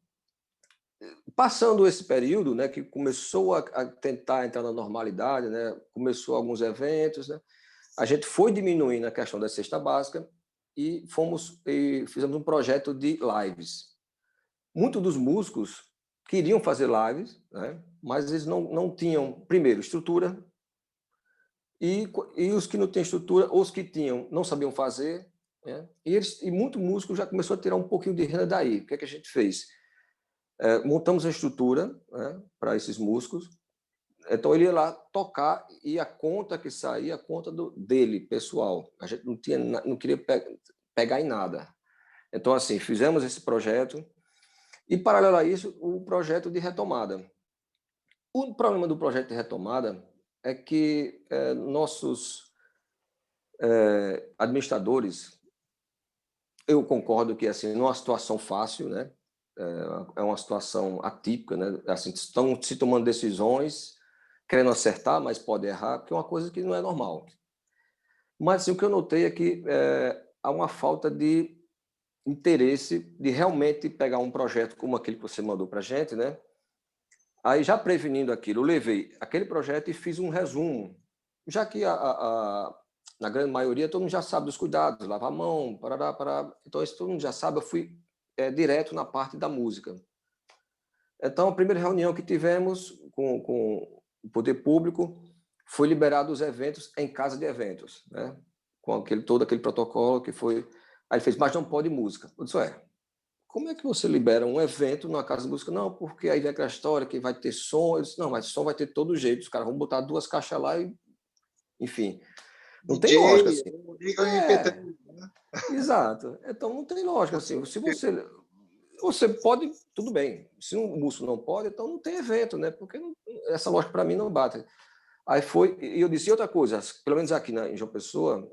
Passando esse período, né, que começou a tentar entrar na normalidade, né, começou alguns eventos, né, a gente foi diminuindo a questão da cesta básica e fizemos um projeto de lives. Muitos dos músicos queriam fazer lives, né, mas eles não tinham, primeiro, estrutura, e os que não têm estrutura, ou os que tinham, não sabiam fazer, né, e muito músico já começou a tirar um pouquinho de renda daí. O que é que a gente fez? Montamos a estrutura, né, para esses músicos. Então, ele ia lá tocar e a conta que saía, a conta dele, pessoal. A gente não queria pegar em nada. Então, assim, fizemos esse projeto e, paralelo a isso, o projeto de retomada. O problema do projeto de retomada é que nossos administradores, eu concordo que, assim, não é uma situação fácil, né? É uma situação atípica, né? Assim, estão se tomando decisões, querendo acertar, mas pode errar, porque é uma coisa que não é normal. Mas assim, o que eu notei é que há uma falta de interesse de realmente pegar um projeto como aquele que você mandou para a gente, né? Aí, já prevenindo aquilo, eu levei aquele projeto e fiz um resumo, já que na grande maioria todo mundo já sabe dos cuidados, lavar a mão, parará. Então, isso todo mundo já sabe, eu fui direto na parte da música. Então, a primeira reunião que tivemos com o poder público foi liberado os eventos em casa de eventos, né? Com todo aquele protocolo que foi... Aí ele fez, mas não pode música. Eu disse, como é que você libera um evento numa casa de música? Não, porque aí vem aquela história que vai ter som. Eu disse, não, mas som vai ter todo jeito. Os caras vão botar 2 caixas lá e... Enfim, não DJ, tem lógica. Assim. Liga o MP3, né? Exato. Então, não tem lógica. Assim, se você pode, tudo bem. Se um músico não pode, então não tem evento, né? Porque essa lógica para mim não bate. Aí foi, e eu disse outra coisa, pelo menos aqui em João Pessoa,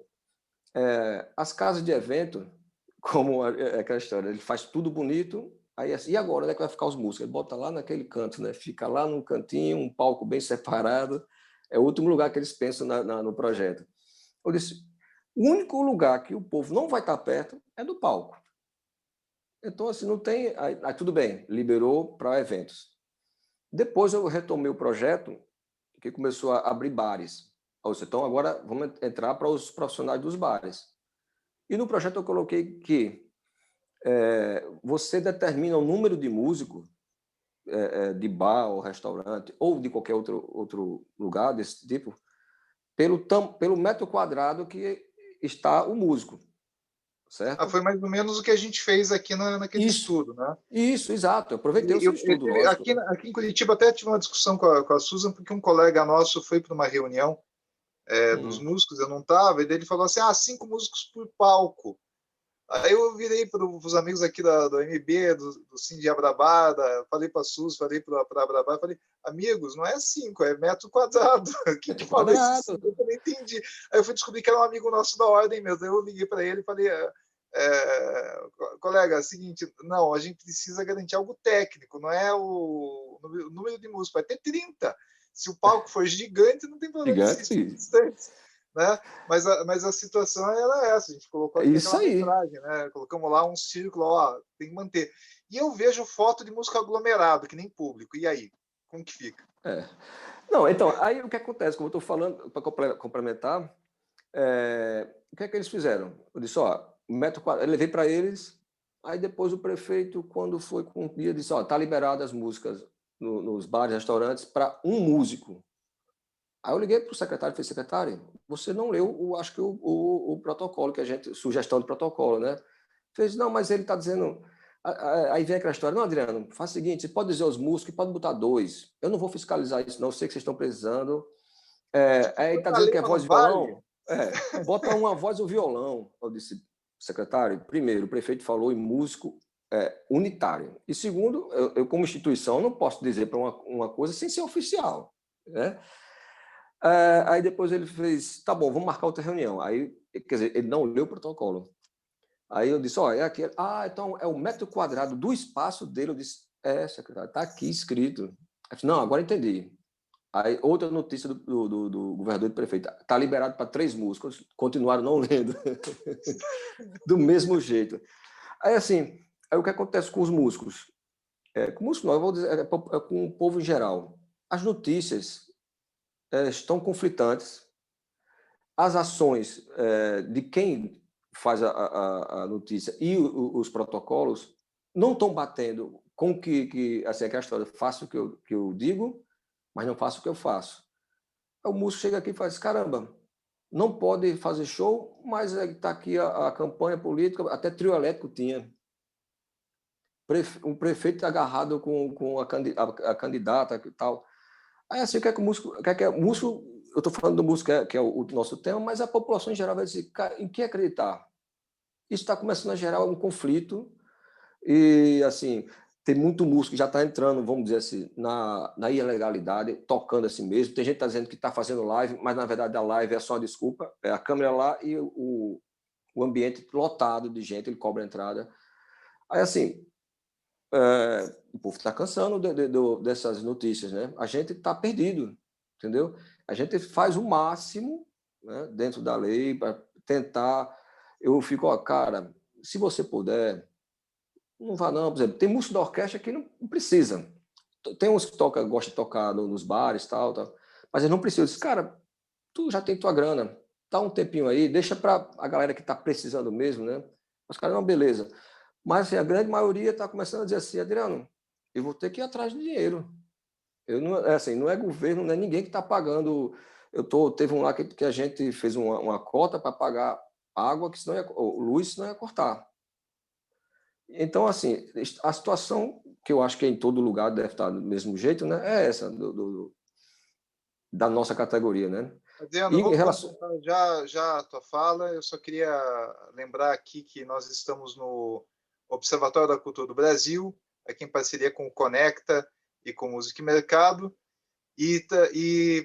as casas de evento, como aquela história, ele faz tudo bonito, aí assim, e agora onde é que vai ficar os músicos? Ele bota lá naquele canto, né? Fica lá num cantinho, um palco bem separado, é o último lugar que eles pensam no projeto. Eu disse, o único lugar que o povo não vai estar perto é do palco. Então, assim, não tem... Aí tudo bem, liberou para eventos. Depois eu retomei o projeto, que começou a abrir bares. Então, agora vamos entrar para os profissionais dos bares. E no projeto eu coloquei que você determina o número de músicos de bar ou restaurante, ou de qualquer outro lugar desse tipo, pelo metro quadrado que está o músico. Certo? Foi mais ou menos o que a gente fez aqui naquele estudo, né? Isso, exato. Eu aproveitei o seu estudo, lógico. Aqui em Curitiba até tive uma discussão com a Susan, porque um colega nosso foi para uma reunião dos músicos, eu não estava, e ele falou assim, 5 músicos por palco. Aí eu virei para os amigos aqui do MB, do Cine de Abrabada, falei para a SUS, falei para Abrabada, falei, amigos, não é 5, é metro quadrado. Quem que falou esse 5? Eu não entendi. Aí eu fui descobrir que era um amigo nosso da ordem mesmo. Aí eu liguei para ele e falei, colega, é o seguinte, não, a gente precisa garantir algo técnico, não é o número de músicos, vai ter 30. Se o palco for gigante, não tem problema distantes. Né? Mas a situação era essa, a gente colocou aquela metragem, né? Colocamos lá um círculo, ó, tem que manter. E eu vejo foto de músico aglomerado, que nem público, e aí? Como que fica? Não, então, aí o que acontece, como eu estou falando, para complementar, o que é que eles fizeram? Eu disse, ó, metro quadrado, eu levei para eles, aí depois o prefeito, quando foi com o dia, disse, ó, tá liberado as músicas nos bares, restaurantes, para um músico. Aí eu liguei para o secretário e falei, secretário, você não leu, acho que o protocolo, que a gente, sugestão de protocolo, né? Fez, não, mas ele está dizendo... Aí vem aquela história, não, Adriano, faz o seguinte, você pode dizer aos músicos, pode botar 2. Eu não vou fiscalizar isso, não, eu sei que vocês estão precisando. Aí está dizendo que é voz e violão? Bota uma voz ou violão. Eu disse, secretário, primeiro, o prefeito falou em músico unitário. E segundo, eu como instituição, não posso dizer para uma coisa sem ser oficial, né? Aí depois ele fez, tá bom, vamos marcar outra reunião. Aí, quer dizer, ele não leu o protocolo. Aí eu disse, ó, é aquele. Então é o metro quadrado do espaço dele. Eu disse, secretário, tá aqui escrito. Eu disse, não, agora entendi. Aí outra notícia do governador e do prefeito, tá liberado para 3 músicos, continuaram não lendo. Do mesmo jeito. Aí assim, o que acontece com os músicos? Com músicos não, eu vou dizer, com o povo em geral. As notícias estão conflitantes, as ações de quem faz a notícia e os protocolos não estão batendo com que assim, aquela história, faço o que eu digo, mas não faço o que eu faço. Aí o músico chega aqui e faz, caramba, não pode fazer show, mas está aqui a campanha política, até trio elétrico tinha. Um prefeito agarrado com a candidata e tal. Aí assim, o que é que o músico... eu estou falando do músico, que é o nosso tema, mas a população em geral vai dizer, cara, em que acreditar? Isso está começando a gerar um conflito e, assim, tem muito músico que já está entrando, vamos dizer assim, na ilegalidade, tocando assim mesmo. Tem gente que está dizendo que está fazendo live, mas, na verdade, a live é só uma desculpa. É a câmera lá e o ambiente lotado de gente, ele cobra a entrada. Aí, assim, o povo está cansando dessas notícias, né? A gente está perdido, entendeu? A gente faz o máximo, né, dentro da lei para tentar... Eu fico, cara, se você puder, não vá não. Por exemplo, tem músico da orquestra que não precisa. Tem uns que gostam de tocar nos bares e tal, mas eles não precisam. Eu disse, cara, tu já tem tua grana, dá um tempinho aí, deixa para a galera que está precisando mesmo, né? Os caras, não, beleza. Mas assim, a grande maioria está começando a dizer assim, Adriano, eu vou ter que ir atrás de dinheiro. Não é governo, não é ninguém que está pagando. Teve um lá que a gente fez uma cota para pagar água, que senão luz, senão ia cortar. Então, assim, a situação que eu acho que em todo lugar deve estar do mesmo jeito, né? É essa da nossa categoria, né? Adriano, vou já a tua fala. Eu só queria lembrar aqui que nós estamos no Observatório da Cultura do Brasil, aqui em parceria com o Conecta e com Música e Mercado. E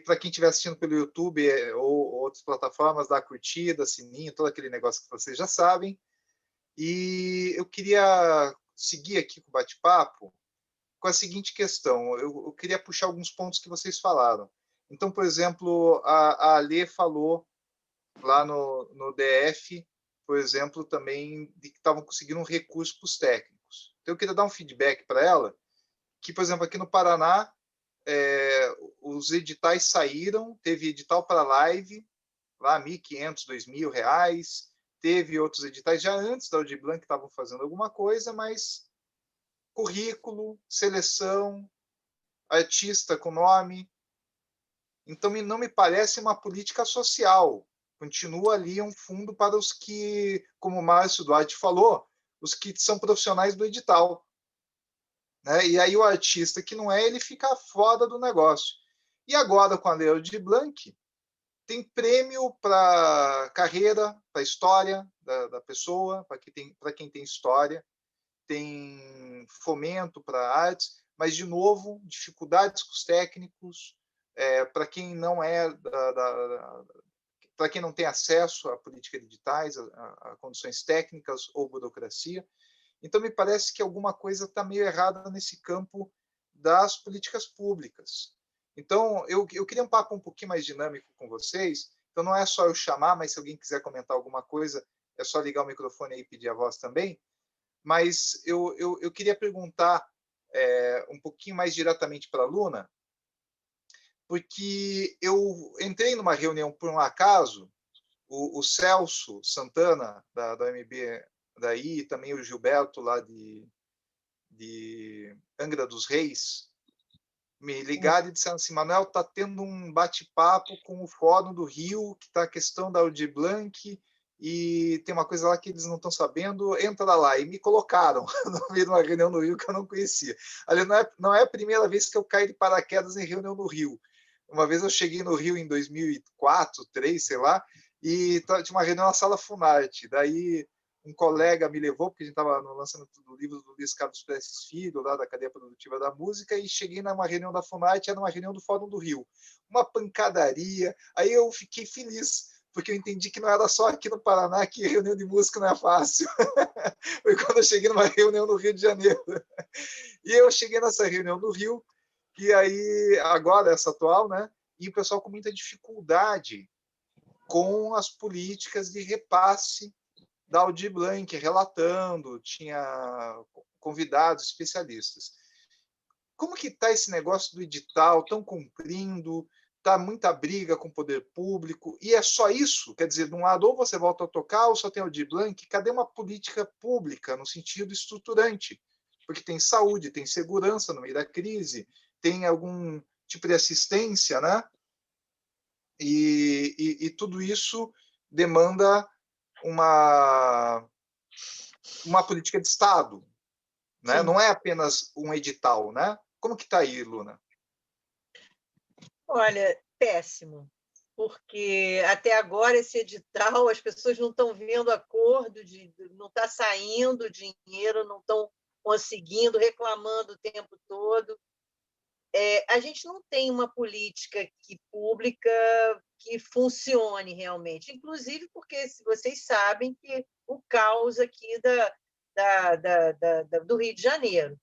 para quem estiver assistindo pelo YouTube ou outras plataformas, dá curtida, sininho, todo aquele negócio que vocês já sabem. E eu queria seguir aqui com o bate-papo com a seguinte questão. Eu queria puxar alguns pontos que vocês falaram. Então, por exemplo, a Alê falou lá no DF, por exemplo, também de que estavam conseguindo um recurso para os técnicos. Então, eu queria dar um feedback para ela, que, por exemplo, aqui no Paraná, os editais saíram, teve edital para live, lá R$ 1.500, R$ 2.000, teve outros editais já antes da Aldir Blanc que estavam fazendo alguma coisa, mas currículo, seleção, artista com nome. Então, não me parece uma política social. Continua ali um fundo para os que, como o Márcio Duarte falou, os que são profissionais do edital. Né? E aí o artista que não é, ele fica fora do negócio. E agora, com a Lei Aldir Blanc, tem prêmio para carreira, para a história da pessoa, para quem tem história, tem fomento para artes, mas, de novo, dificuldades com os técnicos, para quem não é para quem não tem acesso à política de editais, a condições técnicas ou burocracia. Então, me parece que alguma coisa está meio errada nesse campo das políticas públicas. Então, eu queria um papo um pouquinho mais dinâmico com vocês. Então, não é só eu chamar, mas se alguém quiser comentar alguma coisa, é só ligar o microfone aí e pedir a voz também. Mas eu queria perguntar um pouquinho mais diretamente para a Luna, porque eu entrei numa reunião por um acaso, o Celso Santana, da OMB daí, e também o Gilberto, lá de Angra dos Reis, me ligaram e disseram assim: Manuel, está tendo um bate-papo com o Fórum do Rio, que está a questão da Aldir Blanc, e tem uma coisa lá que eles não estão sabendo, entra lá. E me colocaram no meio de uma reunião no Rio que eu não conhecia. Ali não é a primeira vez que eu caio de paraquedas em reunião no Rio. Uma vez eu cheguei no Rio em 2004, 2003, sei lá, e tinha uma reunião na Sala Funarte. Daí um colega me levou, porque a gente estava no lançamento do livro do Luiz Carlos Prestes Filho, lá da Cadeia Produtiva da Música, e cheguei numa reunião da Funarte, era uma reunião do Fórum do Rio. Uma pancadaria. Aí eu fiquei feliz, porque eu entendi que não era só aqui no Paraná que reunião de música não é fácil. Foi quando eu cheguei numa reunião no Rio de Janeiro. E eu cheguei nessa reunião do Rio, e aí, agora, essa atual, né? E o pessoal com muita dificuldade com as políticas de repasse da Aldir Blanc, relatando, tinha convidados especialistas. Como que está esse negócio do edital? Estão cumprindo? Está muita briga com o poder público? E é só isso? Quer dizer, de um lado, ou você volta a tocar, ou só tem Aldir Blanc. Cadê uma política pública no sentido estruturante? Porque tem saúde, tem segurança no meio da crise, tem algum tipo de assistência, né? E tudo isso demanda uma política de Estado, né? Sim. Não é apenas um edital, né? Como que está aí, Luna? Olha, péssimo, porque até agora esse edital, as pessoas não estão vendo acordo, não está saindo dinheiro, não estão conseguindo, reclamando o tempo todo. A gente não tem uma política pública que funcione realmente, inclusive porque vocês sabem que o caos aqui do Rio de Janeiro,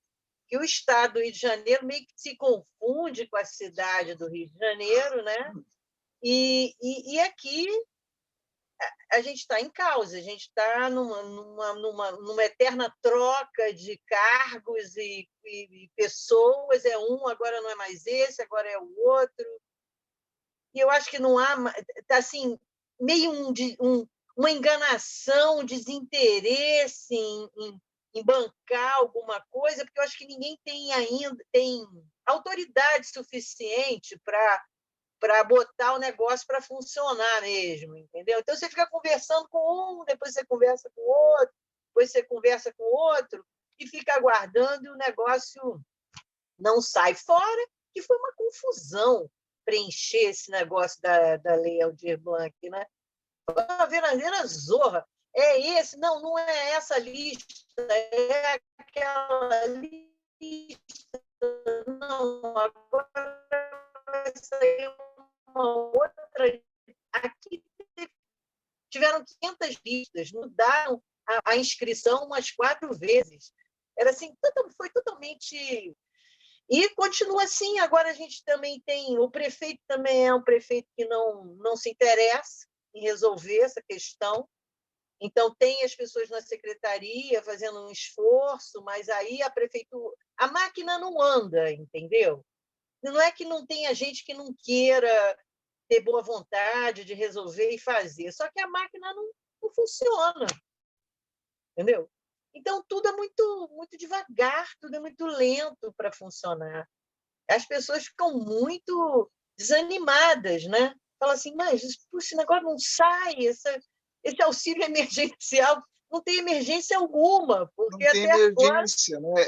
que o estado do Rio de Janeiro meio que se confunde com a cidade do Rio de Janeiro, né? E aqui a gente está em causa, a gente está numa eterna troca de cargos e pessoas, agora não é mais esse, agora é o outro. E eu acho que não há, está assim, meio uma enganação, desinteresse em bancar alguma coisa, porque eu acho que ninguém tem autoridade suficiente para botar o negócio para funcionar mesmo, entendeu? Então, você fica conversando com um, depois você conversa com o outro, depois você conversa com o outro, e fica aguardando e o negócio não sai. Fora que foi uma confusão preencher esse negócio da Lei Aldir Blanc, né? Uma verdadeira zorra. É esse? Não, não é essa lista, é aquela lista. Não, agora vai sair uma outra. Aqui tiveram 500 listas, mudaram a inscrição umas 4 vezes. Era assim, foi totalmente. E continua assim. Agora a gente também tem. O prefeito também é um prefeito que não se interessa em resolver essa questão. Então, tem as pessoas na secretaria fazendo um esforço, mas aí a prefeitura. A máquina não anda, entendeu? Não é que não tenha gente que não queira ter boa vontade de resolver e fazer, só que a máquina não funciona, entendeu? Então, tudo é muito, muito devagar, tudo é muito lento para funcionar. As pessoas ficam muito desanimadas, né? Falam assim, mas esse negócio não sai, esse auxílio emergencial não tem emergência alguma, porque não tem até emergência, agora... né?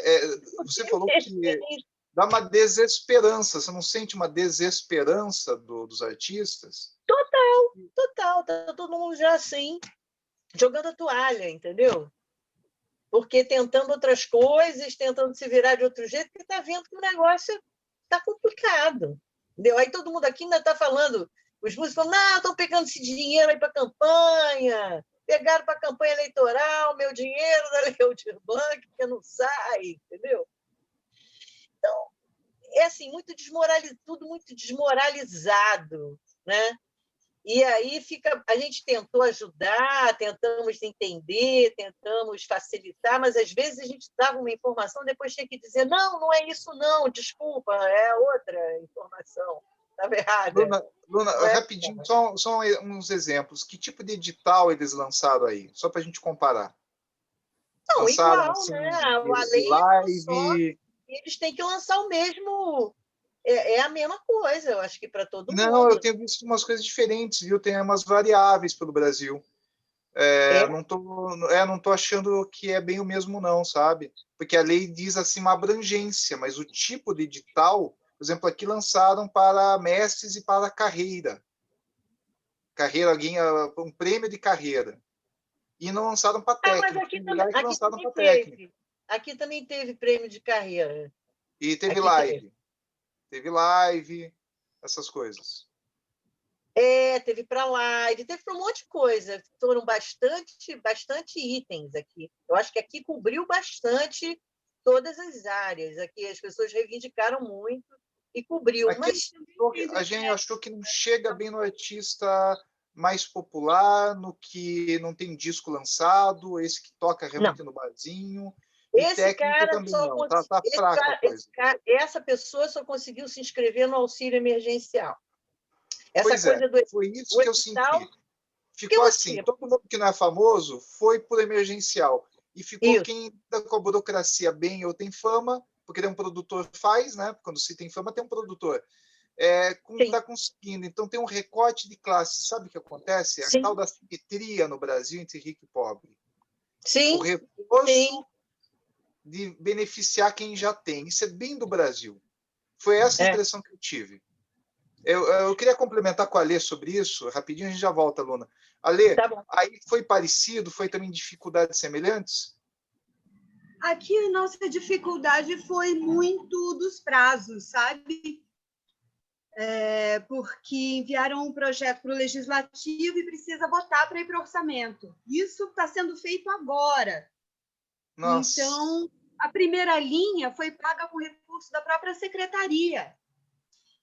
Você falou que dá uma desesperança. Você não sente uma desesperança dos artistas? Total. total, tá todo mundo já assim, jogando a toalha, entendeu? Porque tentando outras coisas, tentando se virar de outro jeito, porque está vendo que o negócio está complicado. Entendeu? Aí todo mundo aqui ainda está falando, os músicos falam, não, estão pegando esse dinheiro aí para a campanha, pegaram para a campanha eleitoral, meu dinheiro da Lei Aldir Blanc, que não sai, entendeu? Então, é assim, tudo muito desmoralizado, né? E aí a gente tentou ajudar, tentamos entender, tentamos facilitar, mas às vezes a gente dava uma informação, depois tinha que dizer, não é isso não, desculpa, é outra informação, estava errada. Luna, rapidinho, só uns exemplos. Que tipo de edital eles lançaram aí? Só para a gente comparar. Não, Lançaram, igual, assim, né? A lei live... eles têm que lançar o mesmo... É a mesma coisa, eu acho que para todo mundo. Não, eu tenho visto umas coisas diferentes, viu? Tem umas variáveis pelo Brasil. Não tô achando que é bem o mesmo, não, sabe? Porque a lei diz assim uma abrangência, mas o tipo de edital, por exemplo, aqui lançaram para mestres e para carreira, um prêmio de carreira, e não lançaram para técnico. Mas aqui também teve prêmio de carreira. E teve live. Teve live, essas coisas. Teve para live, teve para um monte de coisa. Foram bastante itens aqui. Eu acho que aqui cobriu bastante todas as áreas. Aqui as pessoas reivindicaram muito e cobriu. Mas a gente achou que não chega bem no artista mais popular, no que não tem disco lançado, esse que toca realmente no barzinho. Esse cara também não, tá fraca a coisa. Essa pessoa só conseguiu se inscrever no auxílio emergencial. Foi isso que eu senti. Ficou assim, todo mundo que não é famoso foi por emergencial. E ficou quem está com a burocracia bem ou tem fama, porque tem um produtor faz, né? Quando se tem fama, tem um produtor. Está conseguindo. Então tem um recorte de classe. Sabe o que acontece? A tal da simetria no Brasil entre rico e pobre. Sim. O reforço de beneficiar quem já tem. Isso é bem do Brasil. Foi essa a impressão que eu tive. Eu queria complementar com a Alê sobre isso. Rapidinho, a gente já volta, Luna. Alê, aí foi parecido? Foi também dificuldades semelhantes? Aqui a nossa dificuldade foi muito dos prazos, sabe? Porque enviaram um projeto para o Legislativo e precisa votar para ir para o orçamento. Isso está sendo feito agora. Nossa. Então, a primeira linha foi paga com recurso da própria secretaria.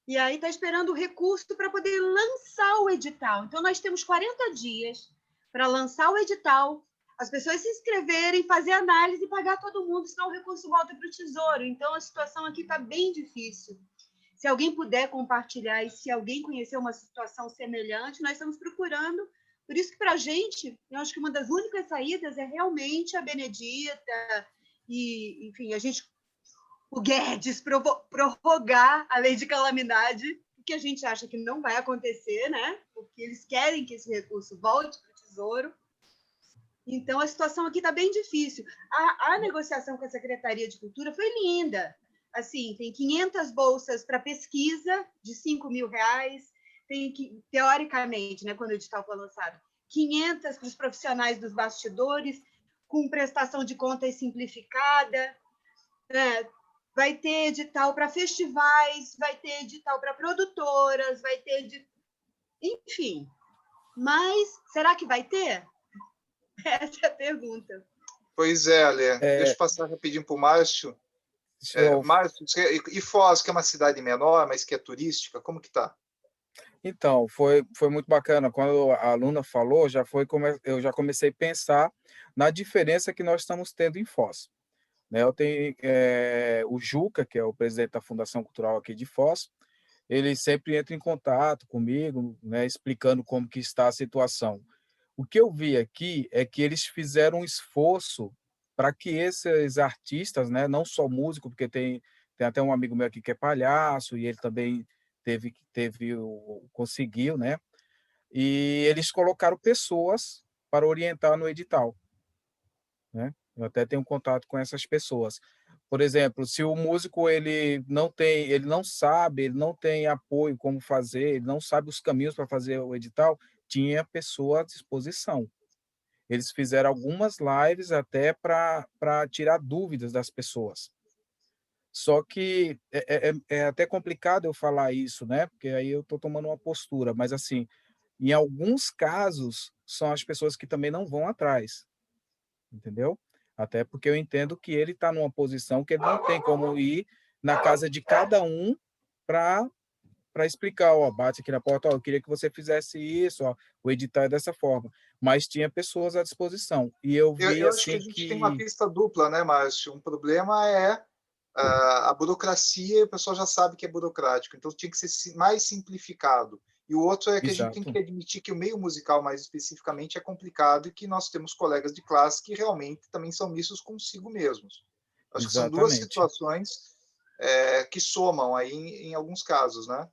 E aí está esperando o recurso para poder lançar o edital. Então, nós temos 40 dias para lançar o edital, as pessoas se inscreverem, fazer análise e pagar todo mundo, senão o recurso volta para o Tesouro. Então, a situação aqui está bem difícil. Se alguém puder compartilhar e se alguém conhecer uma situação semelhante, nós estamos procurando. Por isso que, para a gente, eu acho que uma das únicas saídas é realmente a Benedita e, enfim, o Guedes prorrogar a lei de calamidade, que a gente acha que não vai acontecer, né? Porque eles querem que esse recurso volte para o Tesouro. Então, a situação aqui está bem difícil. A negociação com a Secretaria de Cultura foi linda. Assim, tem 500 bolsas para pesquisa de R$5.000, tem que, teoricamente, né, quando o edital foi lançado, 500 para os profissionais dos bastidores, com prestação de contas simplificada, né? Vai ter edital para festivais, vai ter edital para produtoras, vai ter... Enfim. Mas será que vai ter? Essa é a pergunta. Pois é, Alê. Deixa eu passar rapidinho para o Márcio. Márcio, e Foz, que é uma cidade menor, mas que é turística, como que está? Então, foi muito bacana. Quando a aluna falou, eu já comecei a pensar na diferença que nós estamos tendo em Foz. Eu tenho o Juca, que é o presidente da Fundação Cultural aqui de Foz, ele sempre entra em contato comigo, né, explicando como que está a situação. O que eu vi aqui é que eles fizeram um esforço para que esses artistas, né, não só músico, porque tem até um amigo meu aqui que é palhaço, e ele também conseguiu, né? E eles colocaram pessoas para orientar no edital, né? Eu até tenho contato com essas pessoas. Por exemplo, se o músico ele não sabe, ele não tem apoio como fazer, ele não sabe os caminhos para fazer o edital, tinha pessoa à disposição. Eles fizeram algumas lives até para tirar dúvidas das pessoas. Só que é até complicado eu falar isso, né? Porque aí eu estou tomando uma postura, mas assim, em alguns casos, são as pessoas que também não vão atrás, entendeu? Até porque eu entendo que ele está numa posição que ele não tem como ir na casa de cada um para explicar, ó, bate aqui na porta, ó, eu queria que você fizesse isso, ó, o edital é dessa forma. Mas tinha pessoas à disposição. E eu vi Eu acho que assim a gente tem uma que... pista dupla, né, Márcio? Um problema é a burocracia, e o pessoal já sabe que é burocrático, então tinha que ser mais simplificado. E o outro é que a gente tem Exato, que admitir que o meio musical, mais especificamente, é complicado e que nós temos colegas de classe que realmente também são mistos consigo mesmos. Acho que são duas exatamente. situações que somam aí em alguns casos, né?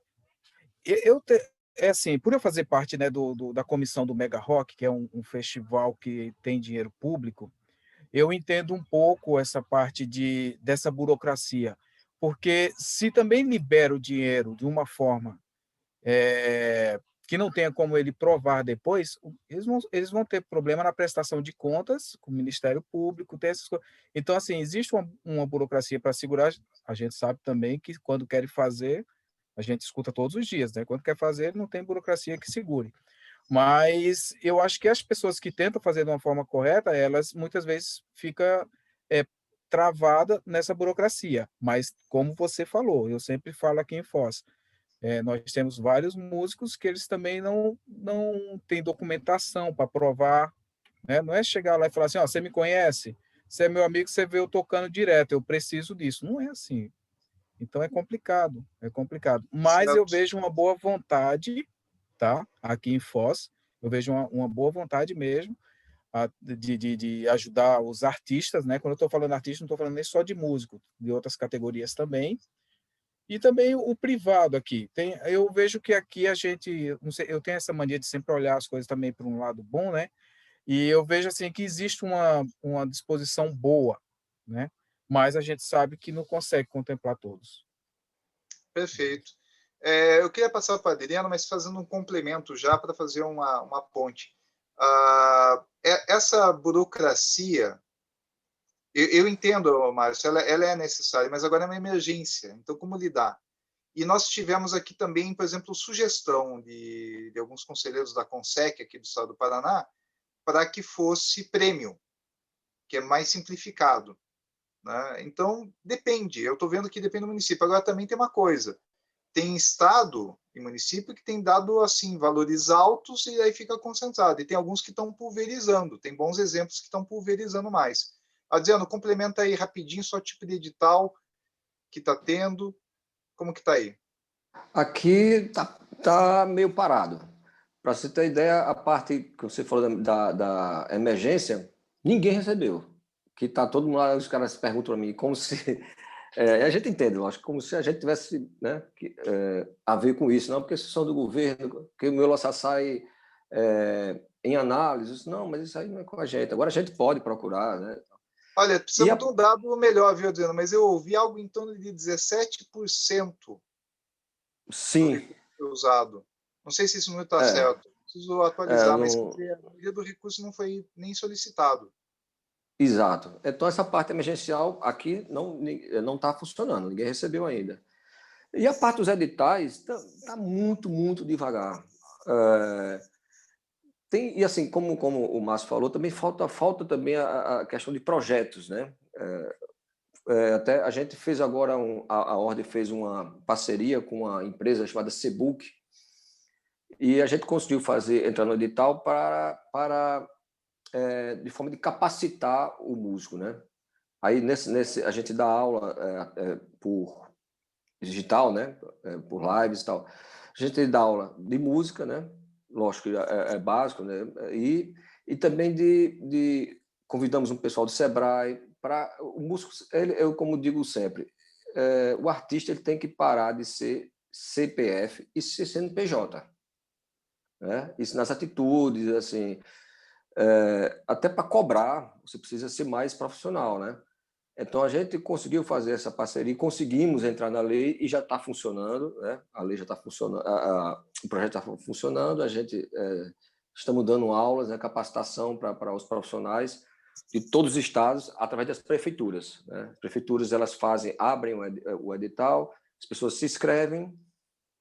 É assim, por eu fazer parte, né, da comissão do Mega Rock, que é um festival que tem dinheiro público, eu entendo um pouco essa parte dessa burocracia, porque se também libera o dinheiro de uma forma que não tenha como ele provar depois, eles vão ter problema na prestação de contas com o Ministério Público, tem essas coisas. Então, assim, existe uma burocracia para segurar, a gente sabe também que quando querem fazer, a gente escuta todos os dias, né? Quando quer fazer, não tem burocracia que segure. Mas eu acho que as pessoas que tentam fazer de uma forma correta, elas muitas vezes ficam travada nessa burocracia. Mas, como você falou, eu sempre falo aqui em Foz, nós temos vários músicos que eles também não têm documentação para provar, né? Não é chegar lá e falar assim, ó, você me conhece? Você é meu amigo, você vê eu tocando direto, eu preciso disso. Não é assim. Então é complicado, é complicado. Mas eu Certo. vejo uma boa vontade, tá? Aqui em Foz, eu vejo uma boa vontade mesmo de ajudar os artistas, né? Quando eu estou falando artista, não estou falando nem só de músico, de outras categorias também. E também o privado aqui. Eu vejo que aqui a gente, não sei, eu tenho essa mania de sempre olhar as coisas também para um lado bom, né? E eu vejo assim que existe uma disposição boa, né? Mas a gente sabe que não consegue contemplar todos. Perfeito. Eu queria passar para a Adriana, mas fazendo um complemento já para fazer uma ponte. Essa burocracia, eu entendo, Márcio, ela é necessária, mas agora é uma emergência. Então, como lidar? E nós tivemos aqui também, por exemplo, sugestão de alguns conselheiros da CONSEC, aqui do estado do Paraná, para que fosse prêmio, que é mais simplificado, né? Então, depende. Eu estou vendo que depende do município. Agora, também tem uma coisa. Tem estado e município que tem dado assim valores altos e aí fica concentrado. E tem alguns que estão pulverizando. Tem bons exemplos que estão pulverizando mais. Adriano, complementa aí rapidinho só tipo de edital que está tendo. Como que está aí? Aqui tá meio parado. Para você ter ideia, a parte que você falou da emergência, ninguém recebeu. Que tá todo mundo lá, os caras perguntam para mim, como se... a gente entende, eu acho, como se a gente tivesse, né, a ver com isso, não, porque vocês são do governo, que o meu lançar sai em análise. Não, mas isso aí não é com a gente. Agora a gente pode procurar, né? Olha, precisamos de um dado melhor, viu, Adriano? Mas eu ouvi algo em torno de 17% do Sim. recurso usado. Não sei se esse número está certo. Preciso atualizar, mas quer dizer, a maioria do recurso não foi nem solicitado. Exato. Então, essa parte emergencial aqui não está funcionando, ninguém recebeu ainda. E a parte dos editais está muito, muito devagar. E assim, como o Márcio falou, também falta também a questão de projetos, né? Até a gente fez agora, a Ordem fez uma parceria com uma empresa chamada Cebook, e a gente conseguiu entrar no edital de forma de capacitar o músico, né? Aí a gente dá aula por digital, né? Por lives e tal. A gente dá aula de música, né? Lógico que é básico, né? E também convidamos um pessoal do Sebrae para o músico. Eu como digo sempre, o artista ele tem que parar de ser CPF e ser CNPJ, né? Isso nas atitudes, assim. Até para cobrar, você precisa ser mais profissional, né? Então, a gente conseguiu fazer essa parceria, conseguimos entrar na lei e já está funcionando, né? A lei já está funcionando, o projeto está funcionando, a gente estamos dando aulas, né, capacitação para os profissionais de todos os estados através das prefeituras, né? As prefeituras, elas abrem o edital, as pessoas se inscrevem,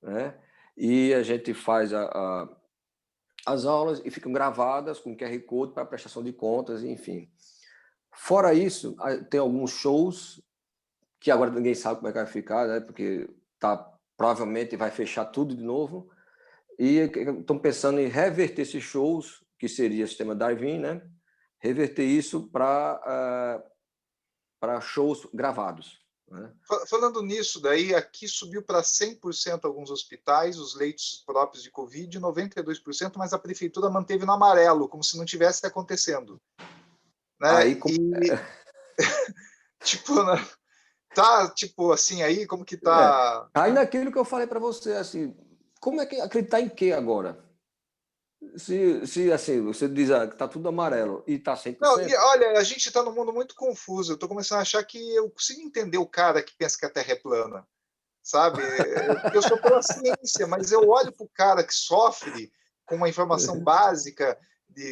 né? E a gente faz as aulas e ficam gravadas com QR Code para prestação de contas, enfim. Fora isso, tem alguns shows que agora ninguém sabe como é que vai ficar, né? Porque provavelmente vai fechar tudo de novo. E estão pensando em reverter esses shows, que seria o sistema drive-in, né? Reverter isso para shows gravados, né? Falando nisso, daí aqui subiu para 100% alguns hospitais, os leitos próprios de Covid, 92%, mas a prefeitura manteve no amarelo, como se não tivesse acontecendo. Né? Aí, tipo, tá tipo assim aí, como que tá? Aí naquilo que eu falei para você, assim, como é que acreditar em quê agora? Se assim, você diz que tá tudo amarelo e tá 100%. Não, olha, a gente está num mundo muito confuso. Eu estou começando a achar que eu consigo entender o cara que pensa que a Terra é plana, sabe? Eu sou pela ciência, mas eu olho para o cara que sofre com uma informação básica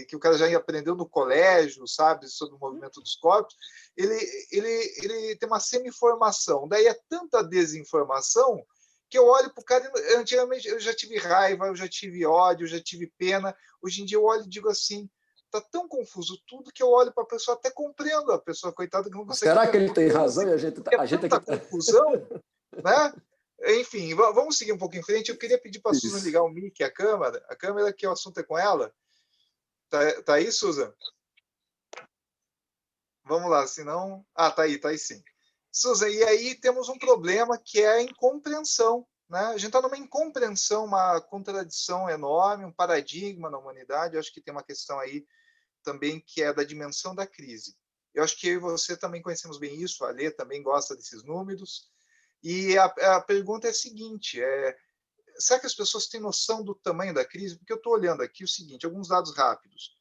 que o cara já aprendeu no colégio, sabe, sobre o movimento dos corpos. Ele tem uma semi-informação. Daí é tanta desinformação que eu olho para o cara. Antigamente eu já tive raiva, eu já tive ódio, eu já tive pena. Hoje em dia eu olho e digo assim: tá tão confuso tudo que eu olho para a pessoa, até compreendo a pessoa, coitada, que não consegue. Será que ele tem razão e a gente tanta confusão, né? Enfim, vamos seguir um pouco em frente. Eu queria pedir para a Susan ligar o mic, a câmera que o assunto é com ela. Tá aí, Susan? Vamos lá, senão... tá aí sim. Susan, e aí temos um problema que é a incompreensão, né? A gente está numa incompreensão, uma contradição enorme, um paradigma na humanidade. Eu acho que tem uma questão aí também que é da dimensão da crise. Eu acho que eu e você também conhecemos bem isso, a Alê também gosta desses números. E a pergunta é a seguinte, será que as pessoas têm noção do tamanho da crise? Porque eu estou olhando aqui o seguinte, alguns dados rápidos,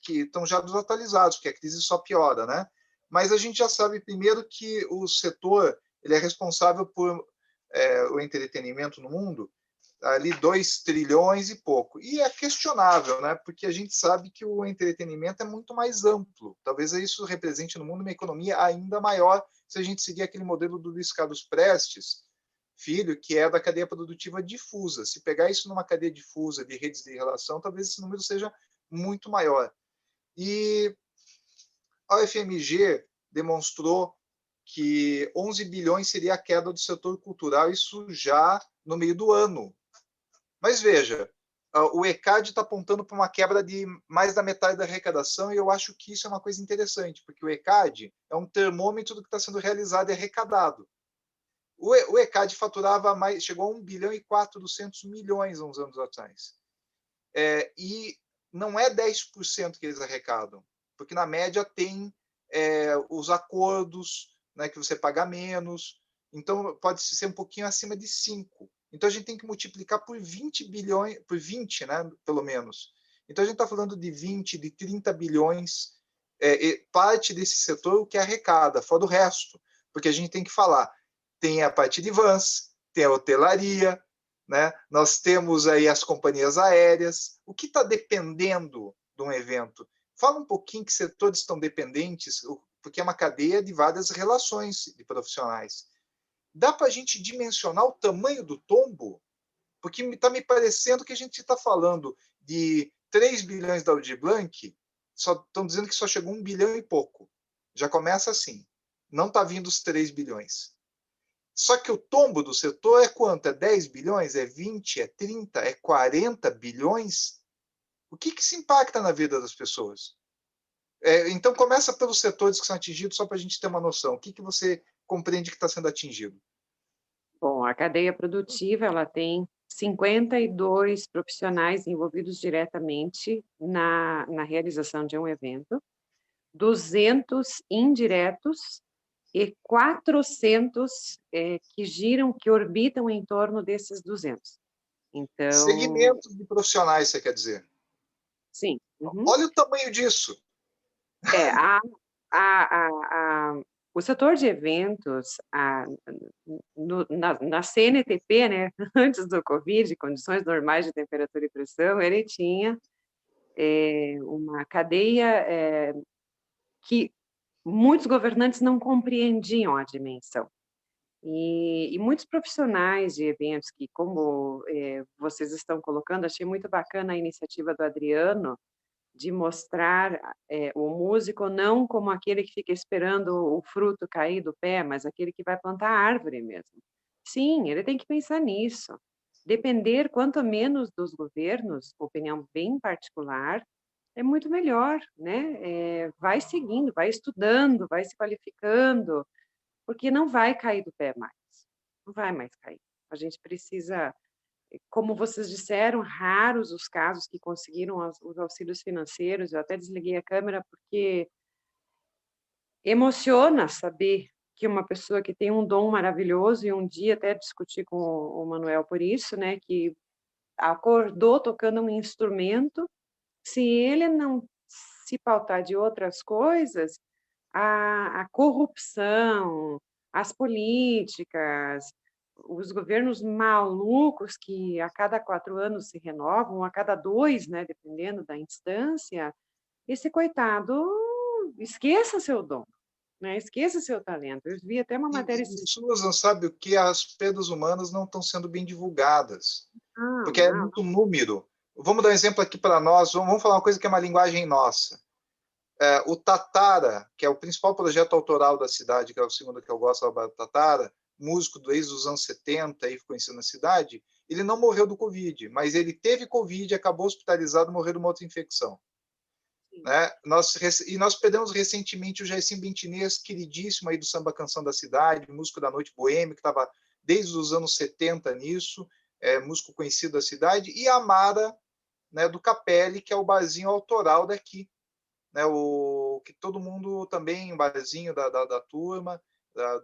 que estão já desatualizados, porque a crise só piora, né? Mas a gente já sabe, primeiro, que o setor ele é responsável por o entretenimento no mundo, ali 2 trilhões e pouco. E é questionável, né? Porque a gente sabe que o entretenimento é muito mais amplo. Talvez isso represente no mundo uma economia ainda maior se a gente seguir aquele modelo do Luiz Carlos Prestes, filho, que é da cadeia produtiva difusa. Se pegar isso numa cadeia difusa de redes de relação, talvez esse número seja muito maior. E a UFMG demonstrou que 11 bilhões seria a queda do setor cultural, isso já no meio do ano. Mas veja, o ECAD está apontando para uma quebra de mais da metade da arrecadação e eu acho que isso é uma coisa interessante, porque o ECAD é um termômetro do que está sendo realizado e arrecadado. O ECAD faturava chegou a 1 bilhão e 400 milhões há uns anos atrás. E não é 10% que eles arrecadam, porque na média tem os acordos, né, que você paga menos, então pode ser um pouquinho acima de 5. Então a gente tem que multiplicar por 20 bilhões, por 20, né, pelo menos. Então a gente está falando de 20, de 30 bilhões, parte desse setor o que arrecada, fora o resto, porque a gente tem que falar, tem a parte de vans, tem a hotelaria, né? Nós temos aí as companhias aéreas. O que está dependendo de um evento? Fala um pouquinho que setores estão dependentes, porque é uma cadeia de várias relações de profissionais. Dá para a gente dimensionar o tamanho do tombo? Porque está me parecendo que a gente está falando de 3 bilhões da Aldir Blanc, estão dizendo que só chegou 1 bilhão e pouco. Já começa assim. Não está vindo os 3 bilhões. Só que o tombo do setor é quanto? É 10 bilhões? É 20? É 30? É 40 bilhões? O que se impacta na vida das pessoas? Então, começa pelos setores que são atingidos, só para a gente ter uma noção. O que você compreende que está sendo atingido? Bom, a cadeia produtiva ela tem 52 profissionais envolvidos diretamente na realização de um evento, 200 indiretos e 400 que orbitam em torno desses 200. Então, segmentos de profissionais, você quer dizer? Sim. Uhum. Olha o tamanho disso. O setor de eventos, na CNTP, né, antes do Covid, condições normais de temperatura e pressão, ele tinha uma cadeia que muitos governantes não compreendiam a dimensão. E muitos profissionais de eventos que, como vocês estão colocando, achei muito bacana a iniciativa do Adriano, de mostrar o músico não como aquele que fica esperando o fruto cair do pé, mas aquele que vai plantar a árvore mesmo. Sim, ele tem que pensar nisso. Depender quanto menos dos governos, opinião bem particular, é muito melhor, né? Vai seguindo, vai estudando, vai se qualificando, porque não vai cair do pé mais. Não vai mais cair. A gente precisa, como vocês disseram, raros os casos que conseguiram os auxílios financeiros. Eu até desliguei a câmera porque emociona saber que uma pessoa que tem um dom maravilhoso, e um dia até discuti com o Manuel por isso, né, que acordou tocando um instrumento, se ele não se pautar de outras coisas, a corrupção, as políticas, os governos malucos que a cada 4 anos se renovam, a cada 2, né, dependendo da instância, esse coitado esqueça seu dom, né? Esqueça seu talento. Eu vi até uma matéria... Susan, sabe o que? As perdas humanas não estão sendo bem divulgadas, porque é muito número. Vamos dar um exemplo aqui para nós, vamos falar uma coisa que é uma linguagem nossa. O Tatara, que é o principal projeto autoral da cidade, que é o segundo que eu gosto, do Tatara, músico desde os anos 70 e conhecido na cidade, ele não morreu do Covid, mas ele teve Covid, acabou hospitalizado, morreu de uma outra infecção. Né? Nós perdemos recentemente o Jairzinho Bentinez, queridíssimo aí do Samba Canção da Cidade, músico da noite boêmia, que estava desde os anos 70 nisso, músico conhecido da cidade, e a Mara, né, do Capelli, que é o barzinho autoral daqui, né, que todo mundo também, um barzinho da turma,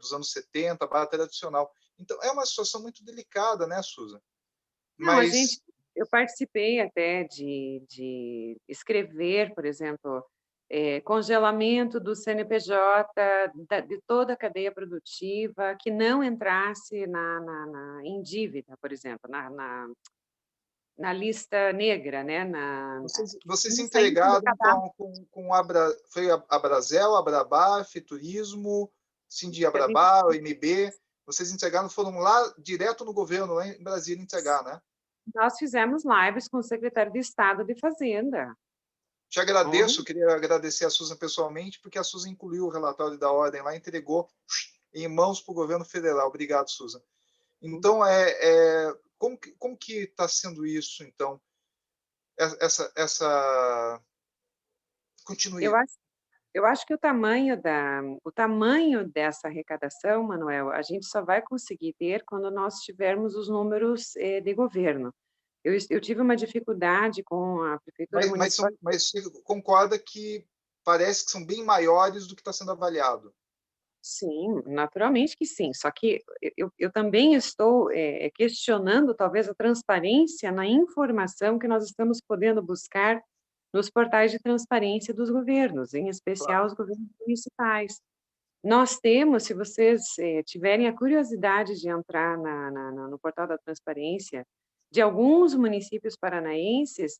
dos anos 70, bar tradicional. Então, é uma situação muito delicada, né, Susan? Não, eu participei até de escrever, por exemplo, congelamento do CNPJ, de toda a cadeia produtiva, que não entrasse em dívida, por exemplo, na lista negra, né? Vocês entregaram foi a Brasel, a Brabaf, Turismo, Cindy Abrabá, o MB, vocês entregaram, foram lá direto no governo, lá em Brasília, entregar, né? Nós fizemos lives com o secretário de Estado de Fazenda. Te agradeço, queria agradecer a Susan pessoalmente, porque a Susan incluiu o relatório da ordem lá, entregou em mãos para o governo federal. Obrigado, Susan. Então, como que está sendo isso, então, essa continuidade? Eu acho que o tamanho dessa arrecadação, Manuel, a gente só vai conseguir ter quando nós tivermos os números de governo. Eu tive uma dificuldade com a prefeitura municipal. Mas você concorda que parece que são bem maiores do que está sendo avaliado? Sim, naturalmente que sim. Só que eu também estou questionando talvez a transparência na informação que nós estamos podendo buscar nos portais de transparência dos governos, em especial os governos municipais. Nós temos, se vocês tiverem a curiosidade de entrar no portal da transparência de alguns municípios paranaenses,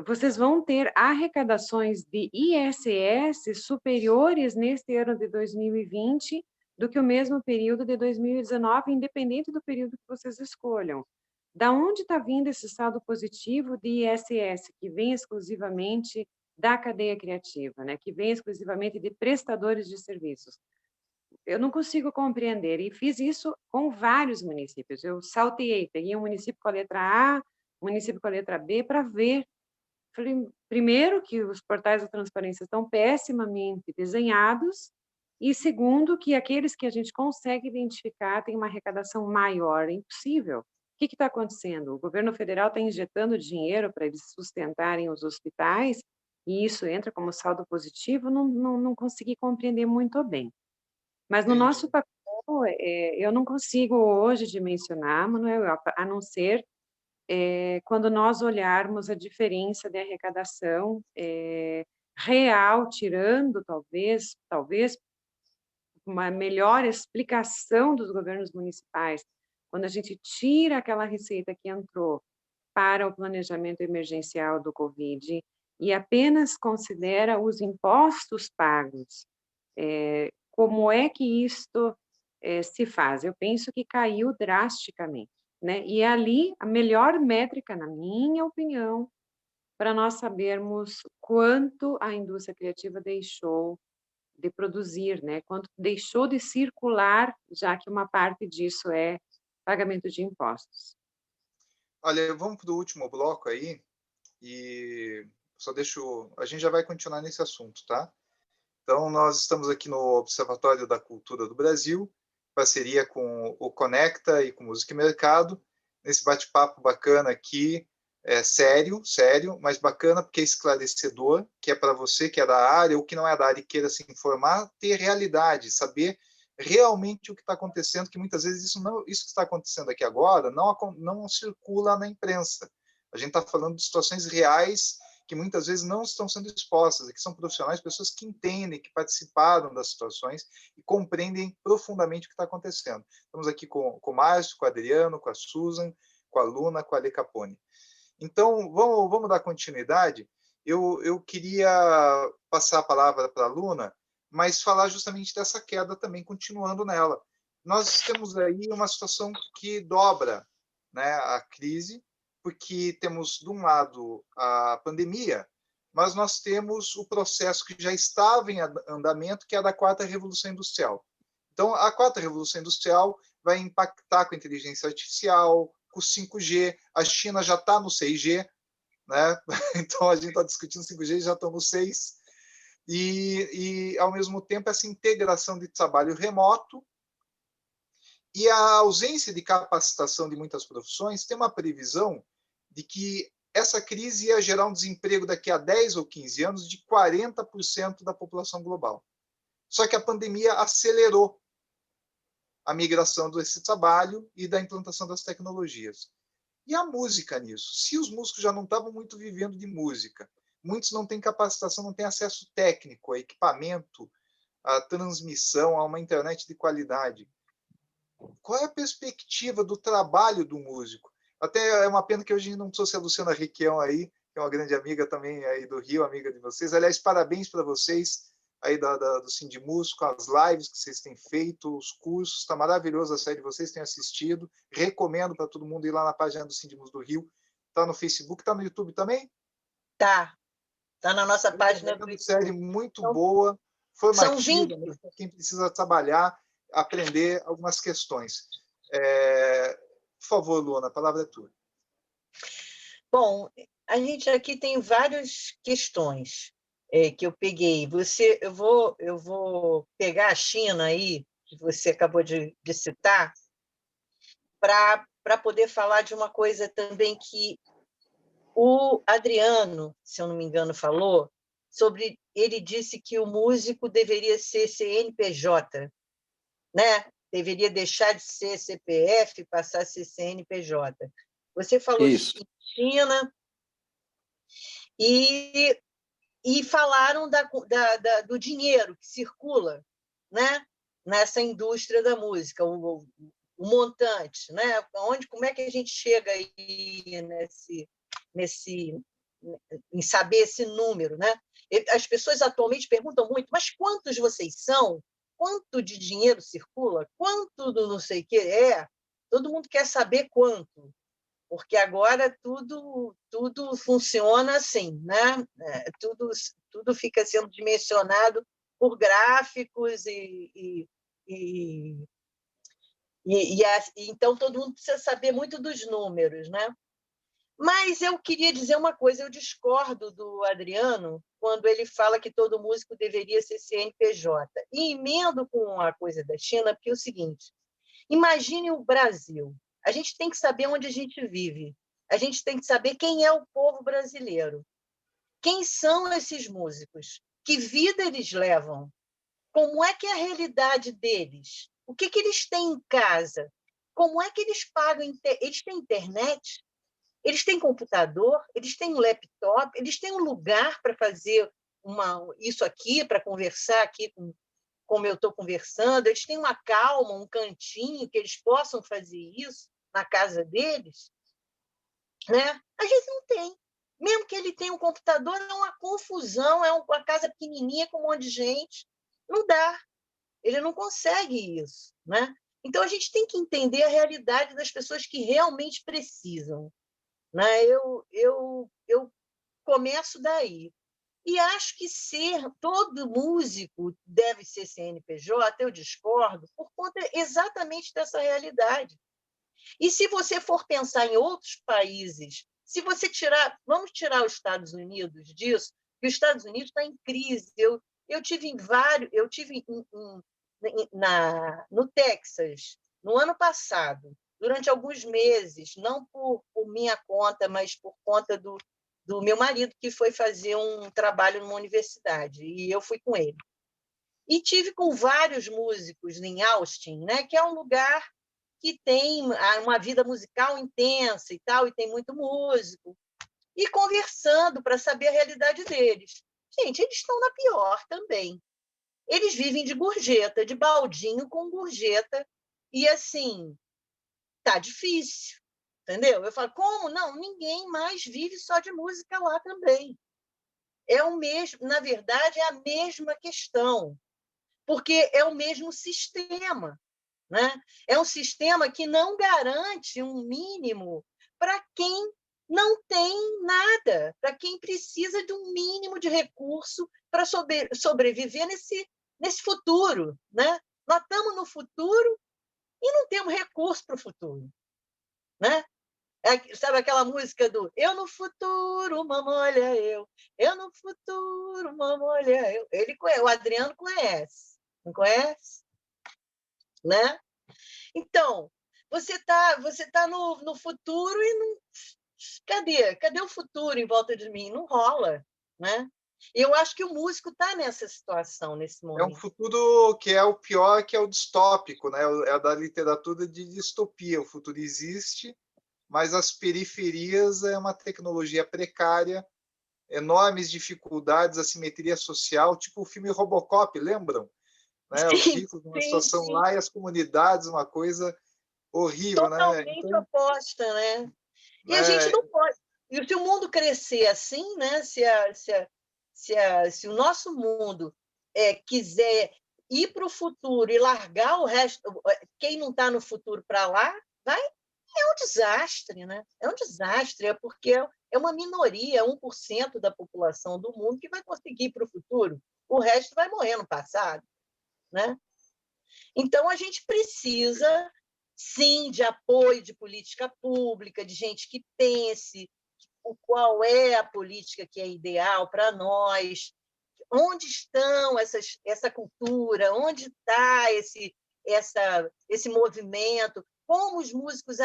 vocês vão ter arrecadações de ISS superiores neste ano de 2020 do que o mesmo período de 2019, independente do período que vocês escolham. Da onde está vindo esse saldo positivo de ISS, que vem exclusivamente da cadeia criativa, né? Que vem exclusivamente de prestadores de serviços? Eu não consigo compreender, e fiz isso com vários municípios. Eu salteei, peguei um município com a letra A, um município com a letra B, para ver. Falei, primeiro, que os portais da transparência estão pessimamente desenhados, e segundo, que aqueles que a gente consegue identificar têm uma arrecadação maior. É impossível. O que está acontecendo? O governo federal está injetando dinheiro para eles sustentarem os hospitais, e isso entra como saldo positivo. Não consegui compreender muito bem. Mas no nosso papel, eu não consigo hoje dimensionar, Manuel, a não ser quando nós olharmos a diferença de arrecadação real, tirando talvez uma melhor explicação dos governos municipais, quando a gente tira aquela receita que entrou para o planejamento emergencial do Covid e apenas considera os impostos pagos, como é que isto se faz? Eu penso que caiu drasticamente, né? E ali a melhor métrica, na minha opinião, para nós sabermos quanto a indústria criativa deixou de produzir, né? Quanto deixou de circular, já que uma parte disso é pagamento de impostos. Olha, vamos para o último bloco aí, e só deixo... A gente já vai continuar nesse assunto, tá? Então, nós estamos aqui no Observatório da Cultura do Brasil, parceria com o Conecta e com Música e Mercado, nesse bate-papo bacana aqui, sério, mas bacana porque é esclarecedor, que é para você que é da área ou que não é da área e queira se informar, ter realidade, saber realmente o que está acontecendo, que muitas vezes isso que está acontecendo aqui agora não circula na imprensa. A gente está falando de situações reais que muitas vezes não estão sendo expostas, que são profissionais, pessoas que entendem, que participaram das situações e compreendem profundamente o que está acontecendo. Estamos aqui com o Márcio, com o Adriano, com a Susan, com a Luna, com a Ale Capone. Então, vamos dar continuidade. Eu queria passar a palavra para a Luna, mas falar justamente dessa queda também, continuando nela. Nós temos aí uma situação que dobra, né, a crise, porque temos, de um lado, a pandemia, mas nós temos o processo que já estava em andamento, que é a da quarta revolução industrial. Então, a quarta revolução industrial vai impactar com a inteligência artificial, com o 5G, a China já está no 6G, né? Então a gente está discutindo 5G e já estão no 6. E, ao mesmo tempo, essa integração de trabalho remoto e a ausência de capacitação de muitas profissões tem uma previsão de que essa crise ia gerar um desemprego daqui a 10 ou 15 anos de 40% da população global. Só que a pandemia acelerou a migração desse trabalho e da implantação das tecnologias. E a música nisso? Se os músicos já não estavam muito vivendo de música, muitos não têm capacitação, não têm acesso técnico a equipamento, a transmissão, a uma internet de qualidade. Qual é a perspectiva do trabalho do músico? Até é uma pena que hoje não trouxe a Luciana Requião aí, que é uma grande amiga também aí do Rio, amiga de vocês. Aliás, parabéns para vocês aí do Sindimúsico, as lives que vocês têm feito, os cursos, está maravilhoso a série de vocês, tenho assistido, recomendo para todo mundo ir lá na página do Sindimúsico do Rio, está no Facebook, está no YouTube também? Tá na nossa página do YouTube. Série muito boa, formativa, para quem precisa trabalhar, aprender algumas questões. Por favor, Luna, a palavra é tua. Bom, a gente aqui tem várias questões que eu peguei. Eu vou pegar a China aí, que você acabou de citar, para poder falar de uma coisa também que o Adriano, se eu não me engano, falou sobre. Ele disse que o músico deveria ser CNPJ, né? Deveria deixar de ser CPF e passar a ser CNPJ. Você falou Isso. de China e falaram do dinheiro que circula, né, nessa indústria da música, o montante, né? Como é que a gente chega aí em saber esse número, né? As pessoas atualmente perguntam muito, mas quantos vocês são? Quanto de dinheiro circula? Quanto do não sei o que é? Todo mundo quer saber quanto, porque agora tudo funciona assim, né? Tudo fica sendo dimensionado por gráficos então todo mundo precisa saber muito dos números, né? Mas eu queria dizer uma coisa, eu discordo do Adriano quando ele fala que todo músico deveria ser CNPJ. E emendo com a coisa da China, porque é o seguinte, imagine o Brasil. A gente tem que saber onde a gente vive. A gente tem que saber quem é o povo brasileiro. Quem são esses músicos? Que vida eles levam? Como é que é a realidade deles? O que eles têm em casa? Como é que eles pagam? Eles têm internet? Eles têm computador? Eles têm um laptop? Eles têm um lugar para fazer isso aqui, para conversar aqui como eu estou conversando, eles têm uma calma, um cantinho que eles possam fazer isso na casa deles, né? Às vezes não tem. Mesmo que ele tenha um computador, é uma confusão, é uma casa pequenininha com um monte de gente. Não dá. Ele não consegue isso, né? Então, a gente tem que entender a realidade das pessoas que realmente precisam, né? Eu começo daí. E acho que todo músico deve ser CNPJ, eu discordo, por conta exatamente dessa realidade. E se você for pensar em outros países, se você vamos tirar os Estados Unidos disso, que os Estados Unidos está em crise. Eu tive no Texas, no ano passado, durante alguns meses, não por minha conta, mas por conta do meu marido, que foi fazer um trabalho numa universidade, e eu fui com ele. E tive com vários músicos em Austin, né, que é um lugar que tem uma vida musical intensa e tal, e tem muito músico, e conversando para saber a realidade deles. Gente, eles estão na pior também. Eles vivem de gorjeta, de baldinho com gorjeta, e assim, tá difícil, entendeu? Eu falo, como? Não, ninguém mais vive só de música lá também. É o mesmo, na verdade, é a mesma questão, porque é o mesmo sistema, né? É um sistema que não garante um mínimo para quem não tem nada, para quem precisa de um mínimo de recurso para sobreviver nesse futuro, né? Nós estamos no futuro e não temos recurso para o futuro, né? Sabe aquela música do Eu no futuro, mamolha eu no futuro, mamolha eu. O Adriano conhece, não conhece? Né? Então, você tá no futuro e não... Cadê o futuro em volta de mim? Não rola, né? Eu acho que o músico está nessa situação, nesse momento. É um futuro que é o pior, que é o distópico, né? É da literatura de distopia. O futuro existe, mas as periferias é uma tecnologia precária, enormes dificuldades, assimetria social, tipo o filme Robocop, lembram? Né? Os ricos numa situação sim. lá e as comunidades uma coisa horrível, Totalmente né? Então, oposta, né? E a gente não pode. E se o mundo crescer assim, né? Se o nosso mundo quiser ir para o futuro e largar o resto, quem não está no futuro para lá, é um desastre, né? É um desastre, porque é uma minoria, 1% da população do mundo que vai conseguir ir para o futuro. O resto vai morrer no passado, né? Então, a gente precisa, sim, de apoio de política pública, de gente que pense qual é a política que é ideal para nós, onde estão essa cultura, onde está esse movimento, como os músicos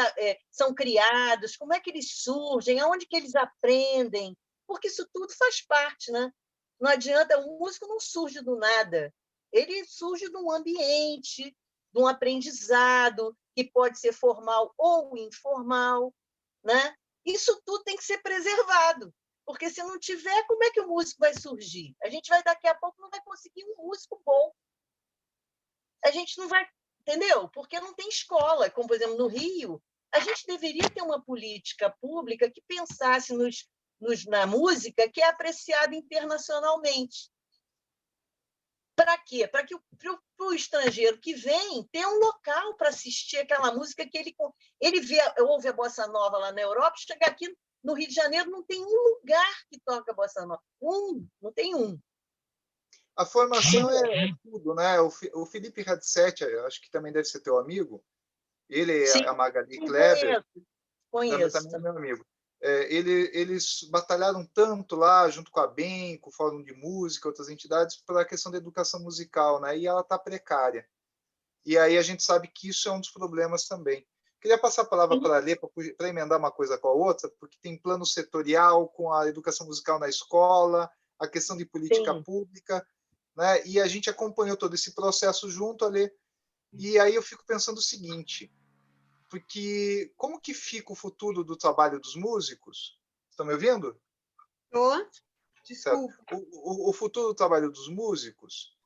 são criados, como é que eles surgem, aonde que eles aprendem, porque isso tudo faz parte, né? Não adianta, o músico não surge do nada, ele surge de um ambiente, de um aprendizado, que pode ser formal ou informal, né? Isso tudo tem que ser preservado, porque se não tiver, como é que o músico vai surgir? A gente daqui a pouco não vai conseguir um músico bom. A gente não vai, entendeu? Porque não tem escola, como, por exemplo, no Rio, a gente deveria ter uma política pública que pensasse na música que é apreciada internacionalmente. Para quê? Para que o estrangeiro que vem tenha um local para assistir aquela música que ele ouve a bossa nova lá na Europa, chega aqui no Rio de Janeiro, não tem um lugar que toca bossa nova. Não tem um. A formação é tudo, né? O Felipe Radset, acho que também deve ser teu amigo. Ele Sim, é a Magali Kleber, conheço. também é meu amigo. Eles batalharam tanto lá, junto com a BEM, com o Fórum de Música, outras entidades, pela questão da educação musical, né? E ela está precária. E aí a gente sabe que isso é um dos problemas também. Queria passar a palavra para a Lê, para emendar uma coisa com a outra, porque tem plano setorial com a educação musical na escola, a questão de política pública, né? E a gente acompanhou todo esse processo junto, Lê. E aí eu fico pensando o seguinte, porque como que fica o futuro do trabalho dos músicos? Estão me ouvindo? Estou. Desculpa. O futuro do trabalho dos músicos,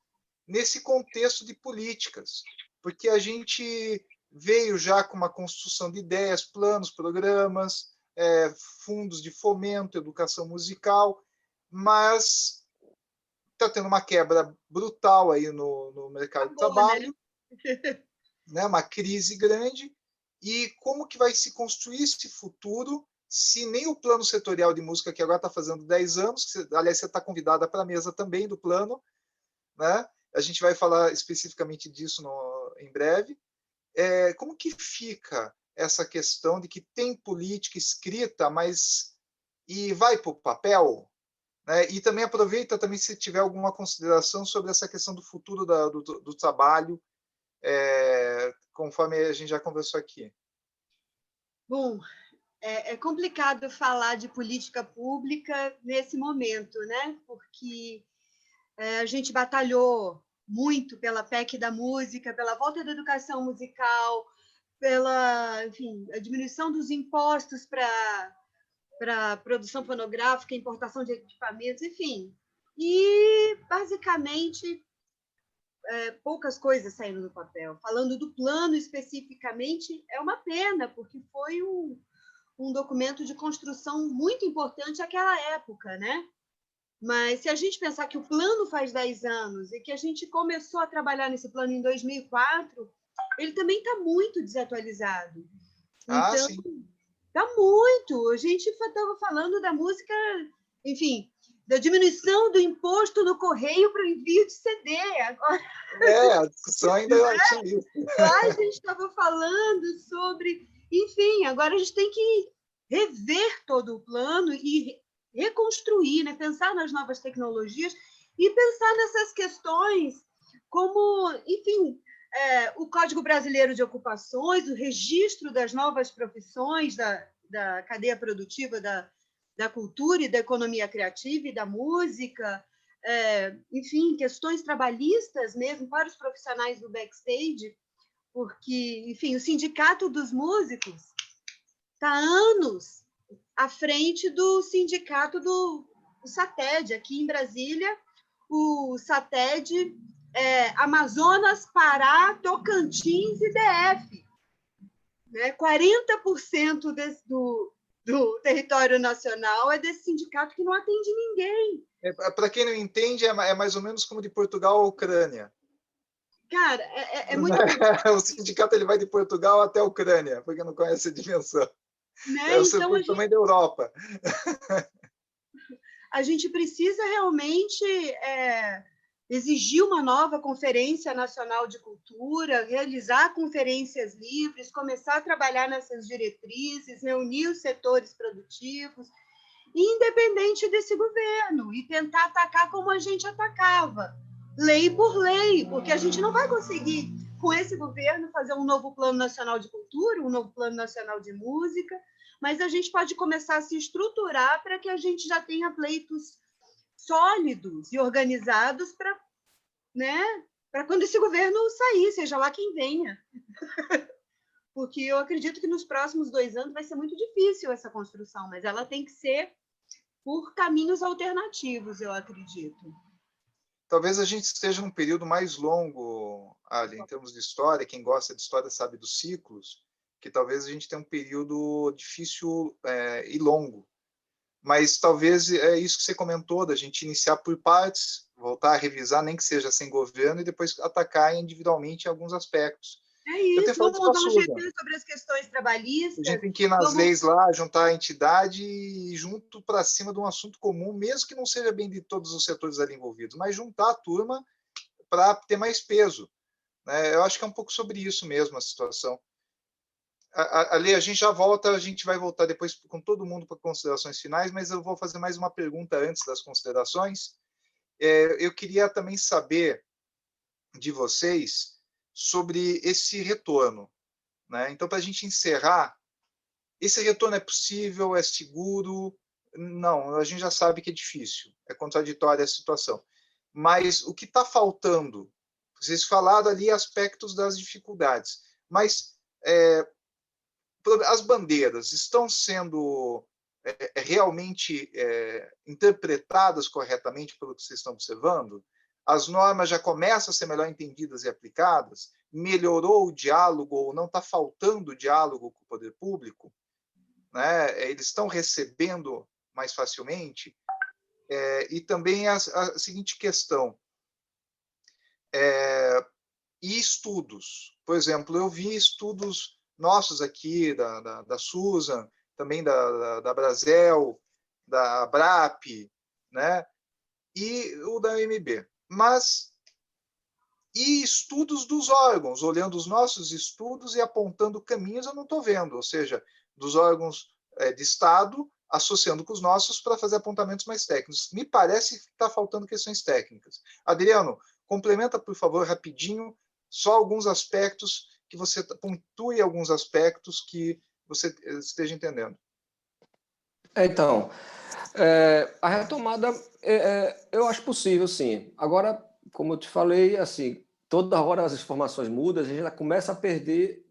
nesse contexto de políticas, porque a gente veio já com uma construção de ideias, planos, programas, fundos de fomento, educação musical, mas está tendo uma quebra brutal aí no mercado de trabalho, né? Uma crise grande, e como que vai se construir esse futuro se nem o plano setorial de música, que agora está fazendo 10 anos, aliás, você está convidada para a mesa também do plano, né? A gente vai falar especificamente disso em breve. Como que fica essa questão de que tem política escrita, mas e vai para o papel? Né? E também aproveita também se tiver alguma consideração sobre essa questão do futuro do trabalho, conforme a gente já conversou aqui. Bom, é complicado falar de política pública nesse momento, né? Porque a gente batalhou muito pela PEC da música, pela volta da educação musical, pela, enfim, a diminuição dos impostos para produção fonográfica, importação de equipamentos, enfim. E, basicamente, poucas coisas saíram do papel. Falando do plano especificamente, é uma pena, porque foi um documento de construção muito importante naquela época, né? Mas se a gente pensar que o plano faz 10 anos e que a gente começou a trabalhar nesse plano em 2004, ele também está muito desatualizado. Então, está muito. A gente estava falando da música, enfim, da diminuição do imposto no correio para o envio de CD. Agora, a discussão ainda tinha isso. Lá a gente estava falando sobre... Enfim, agora a gente tem que rever todo o plano e reconstruir, né? Pensar nas novas tecnologias e pensar nessas questões como, enfim, o Código Brasileiro de Ocupações, o registro das novas profissões da cadeia produtiva da cultura e da economia criativa e da música, enfim, questões trabalhistas mesmo para os profissionais do backstage, porque, enfim, o Sindicato dos Músicos está há anos à frente do sindicato do SATED, aqui em Brasília, o SATED Amazonas, Pará, Tocantins e DF. Né? 40% do território nacional é desse sindicato que não atende ninguém. Para quem não entende, é mais ou menos como de Portugal à Ucrânia. Cara, é muito... O sindicato ele vai de Portugal até a Ucrânia, porque não conhece a dimensão. Né? Então, o tamanho da Europa. A gente precisa realmente exigir uma nova Conferência Nacional de Cultura, realizar conferências livres, começar a trabalhar nessas diretrizes, reunir os setores produtivos, independente desse governo, e tentar atacar como a gente atacava, lei por lei, porque a gente não vai conseguir, com esse governo, fazer um novo Plano Nacional de Cultura, um novo Plano Nacional de Música, mas a gente pode começar a se estruturar para que a gente já tenha pleitos sólidos e organizados para, né, para quando esse governo sair, seja lá quem venha. Porque eu acredito que nos próximos 2 anos vai ser muito difícil essa construção, mas ela tem que ser por caminhos alternativos, eu acredito. Talvez a gente esteja num período mais longo, Ali, em termos de história. Quem gosta de história sabe dos ciclos, que talvez a gente tenha um período difícil e longo. Mas talvez é isso que você comentou, da gente iniciar por partes, voltar a revisar, nem que seja sem governo, e depois atacar individualmente em alguns aspectos. É isso, vamos montar um GT sobre as questões trabalhistas. A gente tem que ir nas leis lá, juntar a entidade e ir junto para cima de um assunto comum, mesmo que não seja bem de todos os setores ali envolvidos, mas juntar a turma para ter mais peso. Né? Eu acho que é um pouco sobre isso mesmo a situação. Ali a gente já volta, a gente vai voltar depois com todo mundo para considerações finais, mas eu vou fazer mais uma pergunta antes das considerações. Eu queria também saber de vocês sobre esse retorno. Né? Então, para a gente encerrar, esse retorno é possível, é seguro? Não, a gente já sabe que é difícil, é contraditória a situação. Mas o que está faltando? Vocês falaram ali aspectos das dificuldades, mas as bandeiras estão sendo realmente interpretadas corretamente pelo que vocês estão observando? as normas já começam a ser melhor entendidas e aplicadas, melhorou o diálogo ou não está faltando diálogo com o poder público, né? Eles estão recebendo mais facilmente. E também a seguinte questão, e estudos. Por exemplo, eu vi estudos nossos aqui, da Susan, também da Brasel, da Abrap, né? E o da UNB. E estudos dos órgãos, olhando os nossos estudos e apontando caminhos, eu não estou vendo, ou seja, dos órgãos de Estado associando com os nossos para fazer apontamentos mais técnicos. Me parece que está faltando questões técnicas. Adriano, complementa, por favor, rapidinho, só alguns aspectos que você pontue, alguns aspectos que você esteja entendendo. Então, a retomada, eu acho possível, sim. Agora, como eu te falei, assim, toda hora as informações mudam, a gente já começa a perder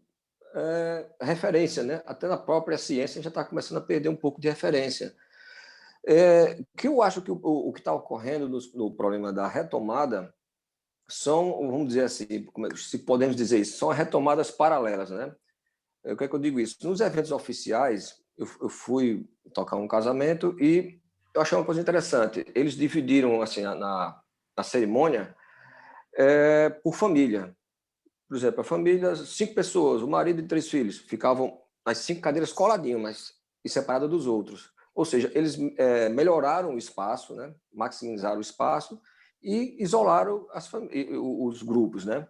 referência, né? Até na própria ciência a gente já está começando a perder um pouco de referência. Que eu acho que o que está ocorrendo no problema da retomada são, vamos dizer assim, se podemos dizer isso, são retomadas paralelas, né? O que é que eu digo isso? Nos eventos oficiais, eu fui tocar um casamento e eu achei uma coisa interessante. Eles dividiram assim na cerimônia por família. Por exemplo, a família, 5 pessoas, o marido e 3 filhos, ficavam nas 5 cadeiras coladinhos, mas e separadas dos outros. Ou seja, eles melhoraram o espaço, né? Maximizaram o espaço e isolaram os grupos, né?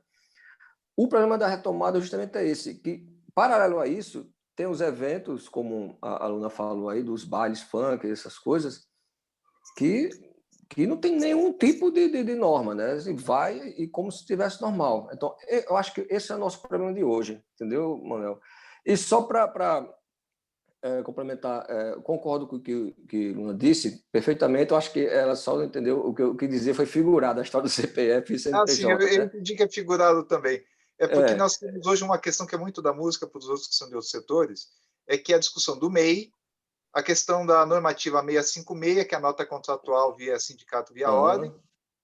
O problema da retomada justamente é esse, que, paralelo a isso, tem os eventos, como a aluna falou aí, dos bailes funk, essas coisas, que não tem nenhum tipo de norma, né? Assim, vai e como se estivesse normal. Então, eu acho que esse é o nosso problema de hoje, entendeu, Manuel? E só para complementar, concordo com o que Luna disse perfeitamente. Eu acho que ela só não entendeu o que dizer foi figurado, a história do CPF e Sim, eu CNPJ, né? entendi que é figurado também. Porque nós temos hoje uma questão que é muito da música para os outros que são de outros setores, é que a discussão do MEI, a questão da normativa 656, que é a nota contratual via sindicato, via ordem,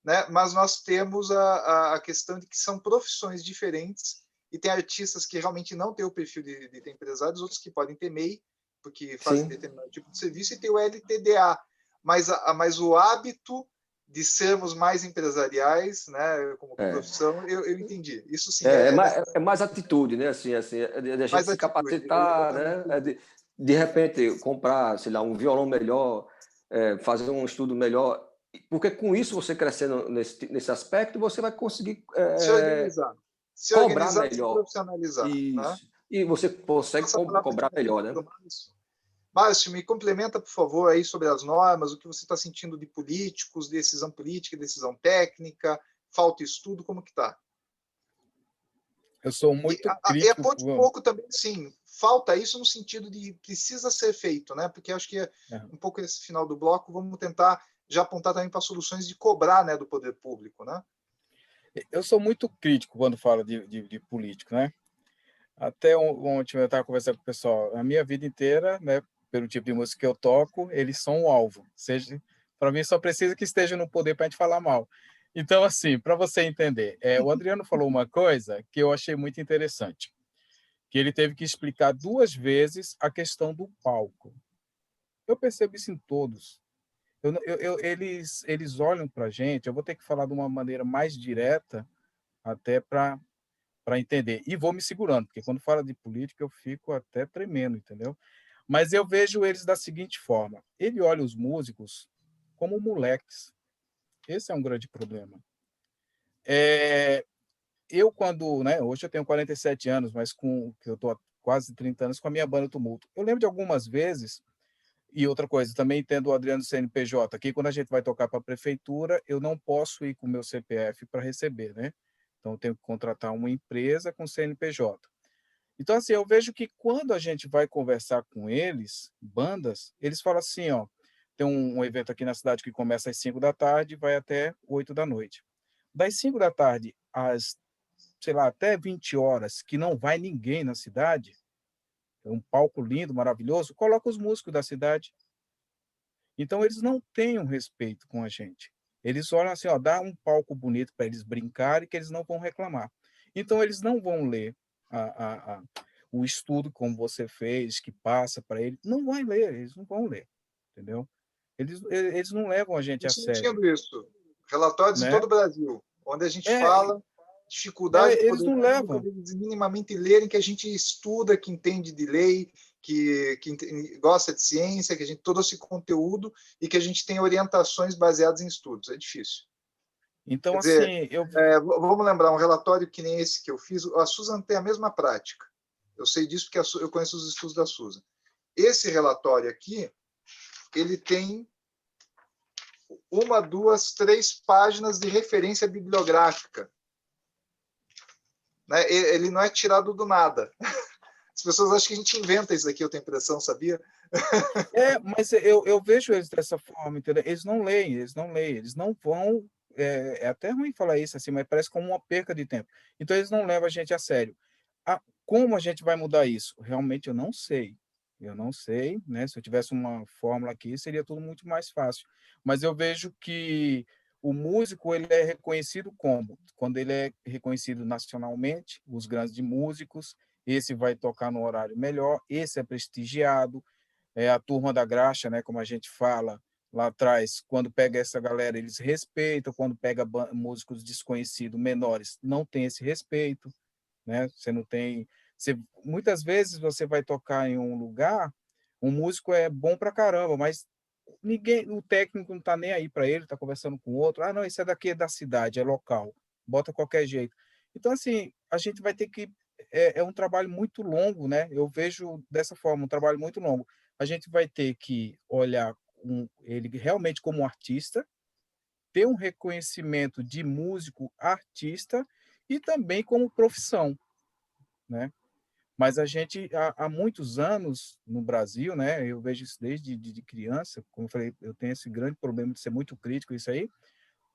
né? Mas nós temos a questão de que são profissões diferentes e tem artistas que realmente não têm o perfil de ter empresários, outros que podem ter MEI, porque fazem determinado tipo de serviço, e tem o LTDA. Mas o hábito de sermos mais empresariais, né, como profissão, eu entendi. Isso sim é mais atitude, né? Assim, de a gente se capacitar, né? De repente comprar, sei lá, um violão melhor, fazer um estudo melhor, porque com isso você crescendo nesse aspecto, você vai conseguir se cobrar organizar, melhor, se profissionalizar. Isso. Né? E você consegue cobrar melhor, né? Márcio, me complementa, por favor, aí sobre as normas, o que você está sentindo de políticos, decisão política, decisão técnica, falta estudo, como que está? Eu sou muito crítico. E aponte um pouco também, sim, falta isso no sentido de precisa ser feito, né? Porque acho que um pouco esse final do bloco, vamos tentar já apontar também para soluções de cobrar, né, do poder público, né? Eu sou muito crítico quando falo de político, né? Até ontem eu estava conversando com o pessoal, a minha vida inteira, né, pelo tipo de música que eu toco, eles são o alvo. Seja, para mim só precisa que esteja no poder para a gente falar mal. Então, assim, para você entender, o Adriano falou uma coisa que eu achei muito interessante, que ele teve que explicar 2 vezes a questão do palco. Eu percebo isso em todos. Eles olham para a gente, eu vou ter que falar de uma maneira mais direta, até para entender. E vou me segurando, porque quando fala de política eu fico até tremendo, entendeu? Mas eu vejo eles da seguinte forma: ele olha os músicos como moleques. Esse é um grande problema. Eu quando, né, hoje eu tenho 47 anos, mas que eu estou há quase 30 anos com a minha banda Tumulto. Eu lembro de algumas vezes, e outra coisa, também tendo o Adriano CNPJ, aqui quando a gente vai tocar para a prefeitura, eu não posso ir com o meu CPF para receber, né? Então eu tenho que contratar uma empresa com CNPJ. Então, assim, eu vejo que quando a gente vai conversar com eles, bandas, eles falam assim, ó, tem um evento aqui na cidade que começa às 5 da tarde e vai até 8 da noite. Das 5 da tarde às, sei lá, até 20 horas, que não vai ninguém na cidade, é um palco lindo, maravilhoso, coloca os músicos da cidade. Então, eles não têm um respeito com a gente. Eles olham assim, ó, dá um palco bonito para eles brincarem que eles não vão reclamar. Então, eles não vão ler o estudo como você fez, que passa para eles. Não vai ler, eles não vão ler, entendeu? Eles não levam a gente Eu a sério, sentindo isso. Relatórios em né? todo o Brasil, onde a gente É, fala dificuldade do eles poder não público levam. deles minimamente lerem, que a gente estuda, que entende de lei, gosta de ciência, que a gente todo esse conteúdo e que a gente tem orientações baseadas em estudos. É difícil. Então, Quer dizer, assim, vamos lembrar, um relatório que nem esse que eu fiz, a Susan tem a mesma prática. Eu sei disso porque eu conheço os estudos da Susan. Esse relatório aqui, ele tem 1, 2, 3 páginas de referência bibliográfica. Né? Ele não é tirado do nada. As pessoas acham que a gente inventa isso aqui, eu tenho impressão, sabia? mas eu vejo eles dessa forma, entendeu? Eles não leem, eles não vão. É até ruim falar isso assim, mas parece como uma perca de tempo. Então, eles não levam a gente a sério. Como a gente vai mudar isso? Realmente eu não sei. Eu não sei, né? Se eu tivesse uma fórmula aqui, seria tudo muito mais fácil. Mas eu vejo que o músico ele é reconhecido como? Quando ele é reconhecido nacionalmente, os grandes músicos, esse vai tocar no horário melhor, esse é prestigiado, é a turma da graxa, né? Como a gente fala lá atrás, quando pega essa galera, eles respeitam, quando pega músicos desconhecidos, menores, não tem esse respeito, né? Você não tem, muitas vezes você vai tocar em um lugar, um músico é bom pra caramba, mas ninguém, o técnico não tá nem aí para ele, tá conversando com o outro. Ah, não, isso é daqui é da cidade, é local, bota qualquer jeito. Então, assim, a gente vai ter que é um trabalho muito longo, né? Eu vejo dessa forma, um trabalho muito longo. A gente vai ter que olhar ele realmente como um artista, ter um reconhecimento de músico artista e também como profissão, né? Mas a gente, há muitos anos no Brasil, né? Eu vejo isso desde de criança, como eu falei, eu tenho esse grande problema de ser muito crítico isso aí.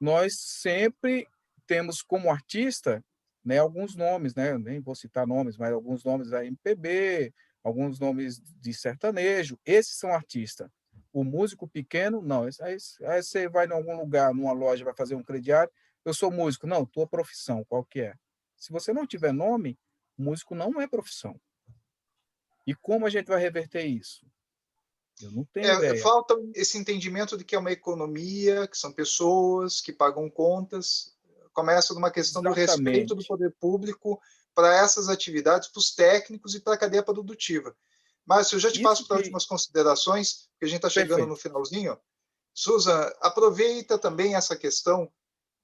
Nós sempre temos como artista, né, alguns nomes, né? Eu nem vou citar nomes, mas alguns nomes da MPB, alguns nomes de sertanejo. Esses são artistas. O músico pequeno, não. Aí você vai em algum lugar, numa loja, vai fazer um crediário. Eu sou músico. Não, tua profissão, qual que é? Se você não tiver nome, músico não é profissão. E como a gente vai reverter isso? Eu não tenho ideia. Falta esse entendimento de que é uma economia, que são pessoas que pagam contas. Começa numa questão do respeito do Exatamente. poder público para essas atividades, para os técnicos e para a cadeia produtiva. Mas eu já te Isso passo para que... últimas considerações, porque a gente está chegando no Perfeito. finalzinho. Susan, aproveita também essa questão,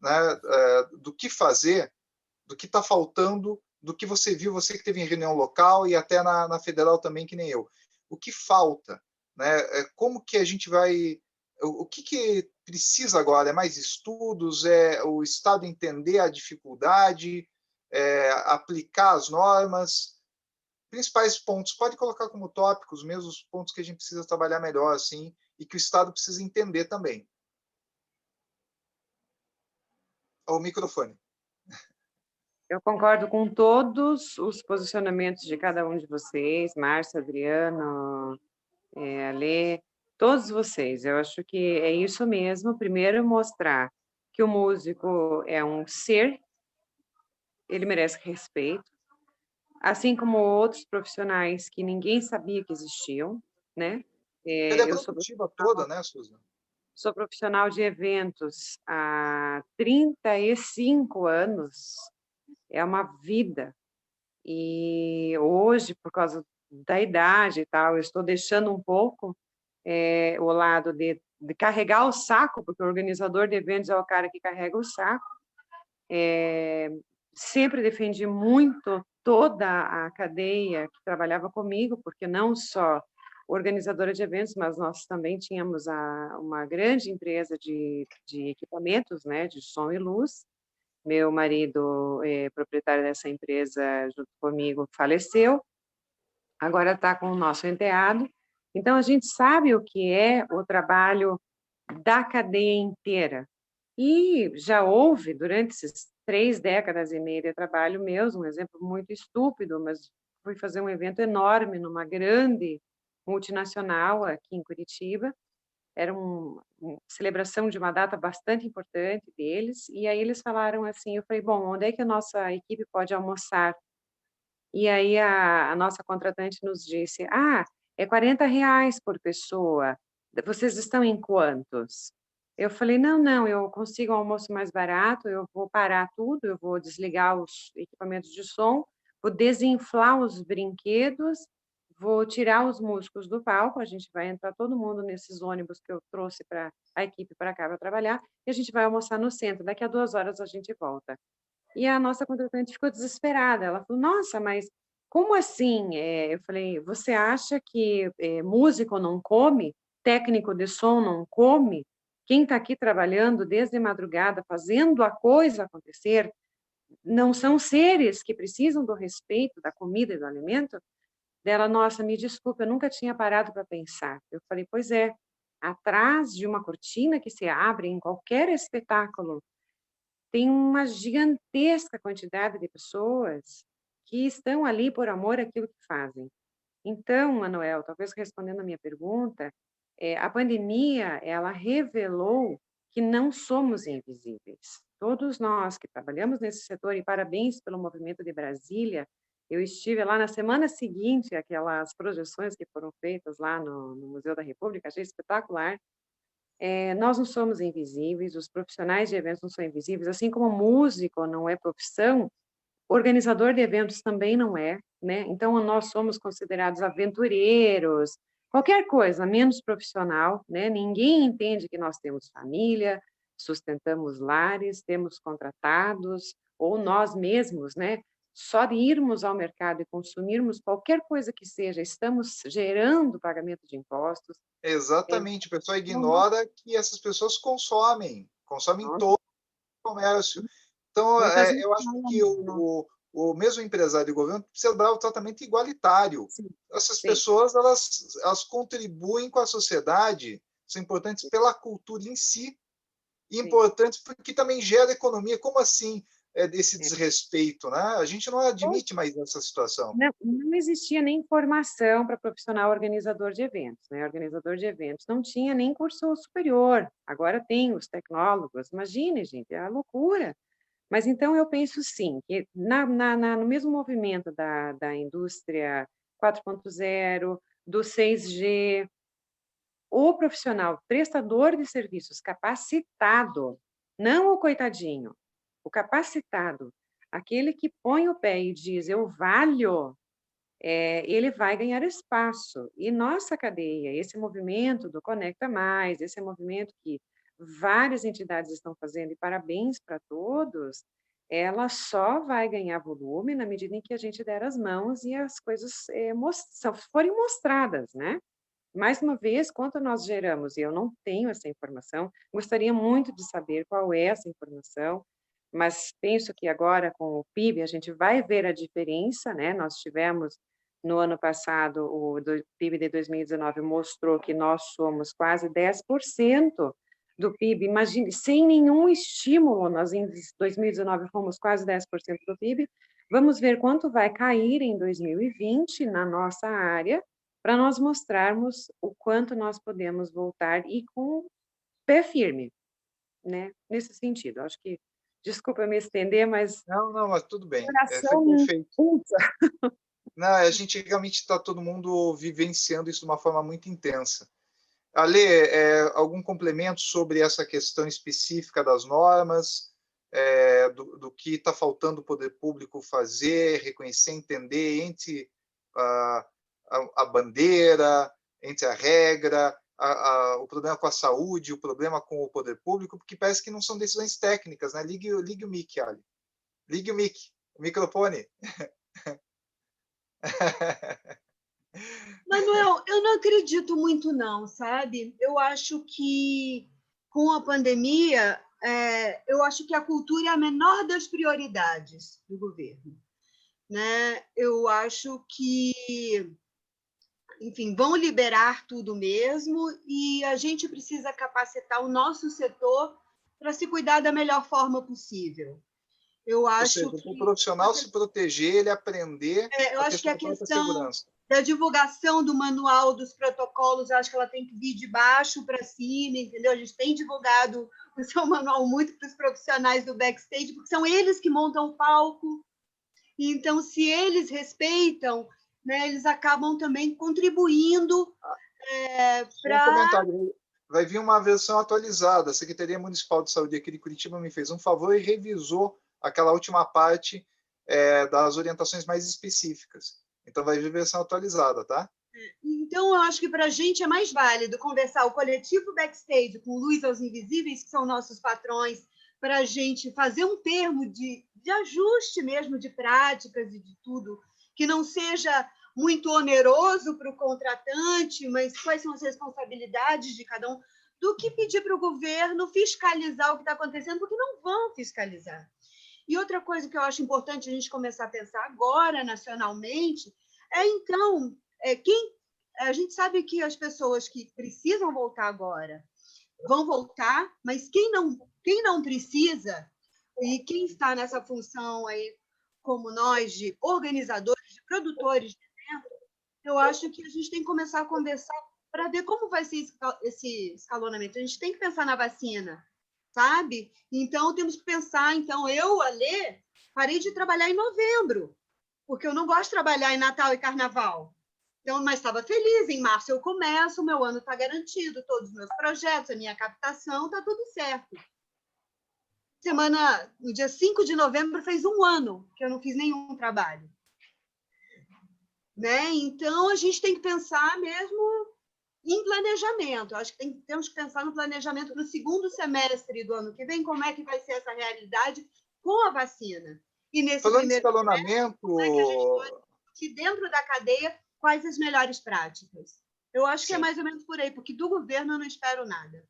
né, do que fazer, do que está faltando, do que você viu, você que teve em reunião local e até na federal também, que nem eu. O que falta? Né? Como que a gente vai... O que precisa agora? É mais estudos? É o Estado entender a dificuldade? Aplicar as normas? Principais pontos. Pode colocar como tópicos mesmo os pontos que a gente precisa trabalhar melhor, assim, e que o Estado precisa entender também. O microfone. Eu concordo com todos os posicionamentos de cada um de vocês, Márcia, Adriano, Alê, todos vocês. Eu acho que é isso mesmo. Primeiro, mostrar que o músico é um ser, ele merece respeito, assim como outros profissionais que ninguém sabia que existiam, né? Ele é Eu sou produtiva toda, né, Susan? profissional de eventos há 35 anos, é uma vida. E hoje, por causa da idade e tal, eu estou deixando um pouco o lado de carregar o saco, porque o organizador de eventos é o cara que carrega o saco. Sempre defendi muito toda a cadeia que trabalhava comigo, porque não só organizadora de eventos, mas nós também tínhamos uma grande empresa de equipamentos, né, de som e luz. Meu marido, proprietário dessa empresa, junto comigo, faleceu. Agora está com o nosso enteado. Então, a gente sabe o que é o trabalho da cadeia inteira. E já houve, durante esses 3 décadas e meia de trabalho meus, um exemplo muito estúpido, mas fui fazer um evento enorme numa grande multinacional aqui em Curitiba, era uma celebração de uma data bastante importante deles, e aí eles falaram assim, eu falei, bom, onde é que a nossa equipe pode almoçar? E aí a nossa contratante nos disse, é R$ 40 por pessoa, vocês estão em quantos? Eu falei, não, eu consigo um almoço mais barato, eu vou parar tudo, eu vou desligar os equipamentos de som, vou desinflar os brinquedos, vou tirar os músicos do palco, a gente vai entrar todo mundo nesses ônibus que eu trouxe para a equipe para cá para trabalhar, e a gente vai almoçar no centro, daqui a 2 horas a gente volta. E a nossa contratante ficou desesperada, ela falou, nossa, mas como assim? Eu falei, você acha que músico não come? Técnico de som não come? Quem está aqui trabalhando desde madrugada, fazendo a coisa acontecer, não são seres que precisam do respeito, da comida e do alimento? Dela, nossa, me desculpa, eu nunca tinha parado para pensar. Eu falei, pois é, atrás de uma cortina que se abre em qualquer espetáculo, tem uma gigantesca quantidade de pessoas que estão ali por amor àquilo que fazem. Então, Manuel, talvez respondendo a minha pergunta, a pandemia, ela revelou que não somos invisíveis. Todos nós que trabalhamos nesse setor, e parabéns pelo movimento de Brasília, eu estive lá na semana seguinte, aquelas projeções que foram feitas lá no Museu da República, achei espetacular. Nós não somos invisíveis, os profissionais de eventos não são invisíveis, assim como músico não é profissão, organizador de eventos também não é, né? Então, nós somos considerados aventureiros, qualquer coisa, menos profissional, né? Ninguém entende que nós temos família, sustentamos lares, temos contratados, ou nós mesmos, né? Só de irmos ao mercado e consumirmos qualquer coisa que seja, estamos gerando pagamento de impostos. Exatamente, o pessoal ignora que essas pessoas consomem todo o comércio. Então, eu acho que o mesmo empresário e governo precisa dar o tratamento igualitário. Essas pessoas, elas contribuem com a sociedade, são importantes pela cultura em si, e importantes porque também gera economia. Como assim esse desrespeito, né? A gente não admite mais essa situação. Não existia nem formação para profissional organizador de eventos, né? Organizador de eventos não tinha nem curso superior. Agora tem os tecnólogos. Imagine, gente, é uma loucura. Mas então eu penso sim, que no mesmo movimento da indústria 4.0, do 6G, o profissional prestador de serviços capacitado, não o coitadinho, o capacitado, aquele que põe o pé e diz, eu valho, ele vai ganhar espaço. E nossa cadeia, esse movimento do Conecta Mais, esse movimento que várias entidades estão fazendo, e parabéns para todos, ela só vai ganhar volume na medida em que a gente der as mãos e as coisas forem mostradas, né? Mais uma vez, quanto nós geramos, e eu não tenho essa informação, gostaria muito de saber qual é essa informação, mas penso que agora com o PIB a gente vai ver a diferença, né? Nós tivemos no ano passado, o PIB de 2019 mostrou que nós somos quase 10% do PIB. Imagine, sem nenhum estímulo, nós em 2019 fomos quase 10% do PIB. Vamos ver quanto vai cair em 2020 na nossa área, para nós mostrarmos o quanto nós podemos voltar e com pé firme, né? Nesse sentido. Acho que, desculpa me estender, mas... Não, mas tudo bem. Foi perfeito. Não, a gente realmente está todo mundo vivenciando isso de uma forma muito intensa. Ale, algum complemento sobre essa questão específica das normas, do que está faltando o poder público fazer, reconhecer, entender entre a bandeira, entre a regra, o problema com a saúde, o problema com o poder público, porque parece que não são decisões técnicas, né? Ligue o mic, Ali. Ligue o mic, o microfone. Manuel, eu não acredito muito não, sabe? Eu acho que com a pandemia, eu acho que a cultura é a menor das prioridades do governo, né? Eu acho que, enfim, vão liberar tudo mesmo e a gente precisa capacitar o nosso setor para se cuidar da melhor forma possível. Eu acho que o profissional se proteger, ele aprender eu acho que a questão para a divulgação do manual dos protocolos, eu acho que ela tem que vir de baixo para cima, entendeu? A gente tem divulgado o seu manual muito para os profissionais do backstage, porque são eles que montam o palco. Então, se eles respeitam, né, eles acabam também contribuindo para... Um comentário. Vai vir uma versão atualizada. A Secretaria Municipal de Saúde aqui de Curitiba me fez um favor e revisou aquela última parte das orientações mais específicas. Então, vai vir versão atualizada, tá? Então, eu acho que para a gente é mais válido conversar o coletivo backstage com Luz aos Invisíveis, que são nossos patrões, para a gente fazer um termo de ajuste mesmo de práticas e de tudo, que não seja muito oneroso para o contratante, mas quais são as responsabilidades de cada um, do que pedir para o governo fiscalizar o que está acontecendo, porque não vão fiscalizar. E outra coisa que eu acho importante a gente começar a pensar agora, nacionalmente, então, a gente sabe que as pessoas que precisam voltar agora vão voltar, mas quem não precisa, e quem está nessa função aí, como nós, de organizadores, de produtores de evento, eu acho que a gente tem que começar a conversar para ver como vai ser esse escalonamento. A gente tem que pensar na vacina, sabe? Então, temos que pensar... Então, eu, Alê, parei de trabalhar em novembro, porque eu não gosto de trabalhar em Natal e Carnaval. Então, mas estava feliz. Em março eu começo, o meu ano está garantido, todos os meus projetos, a minha captação, está tudo certo. No dia 5 de novembro, fez um ano que eu não fiz nenhum trabalho. Né? Então, a gente tem que pensar mesmo em planejamento. Acho que temos que pensar no planejamento no segundo semestre do ano que vem, como é que vai ser essa realidade com a vacina. E nesse Falando de primeiro escalonamento... como é que a gente pode discutir dentro da cadeia quais as melhores práticas. Eu acho que é mais ou menos por aí, porque do governo eu não espero nada.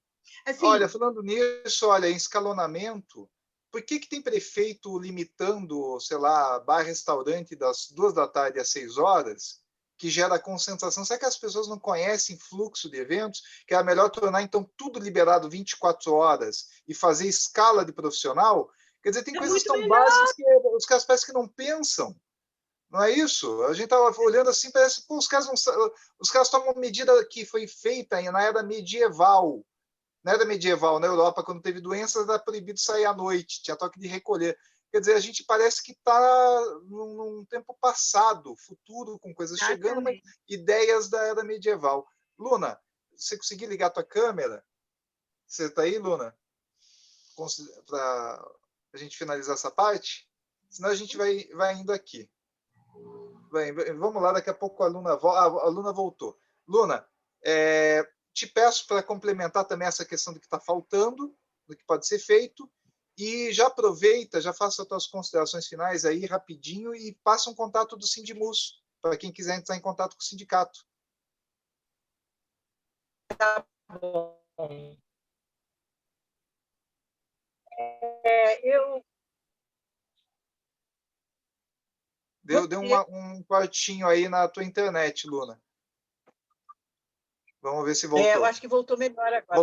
Assim, olha, falando nisso, olha, em escalonamento, por que tem prefeito limitando, sei lá, bar-restaurante das 2 da tarde às 6 horas, que gera concentração? Será que as pessoas não conhecem fluxo de eventos? Que é melhor tornar, então, tudo liberado 24 horas e fazer escala de profissional? Quer dizer, tem coisas tão básicas que os caras parecem que não pensam. Não é isso? A gente estava olhando assim, parece que os caras tomam medida que foi feita na era medieval. Na era medieval, na Europa, quando teve doenças, era proibido sair à noite, tinha toque de recolher. Quer dizer, a gente parece que está num tempo passado, futuro, com coisas chegando, mas ideias da era medieval. Luna, você conseguiu ligar a tua câmera? Você está aí, Luna? Para a gente finalizar essa parte? Senão a gente vai indo aqui. Bem, vamos lá, daqui a pouco a Luna voltou. Luna, te peço para complementar também essa questão do que está faltando, do que pode ser feito, e já aproveita, já faça as tuas considerações finais aí rapidinho e passa um contato do Sindimus, para quem quiser entrar em contato com o sindicato. Tá bom. Deu um quartinho aí na tua internet, Luna. Vamos ver se voltou. Eu acho que voltou melhor agora.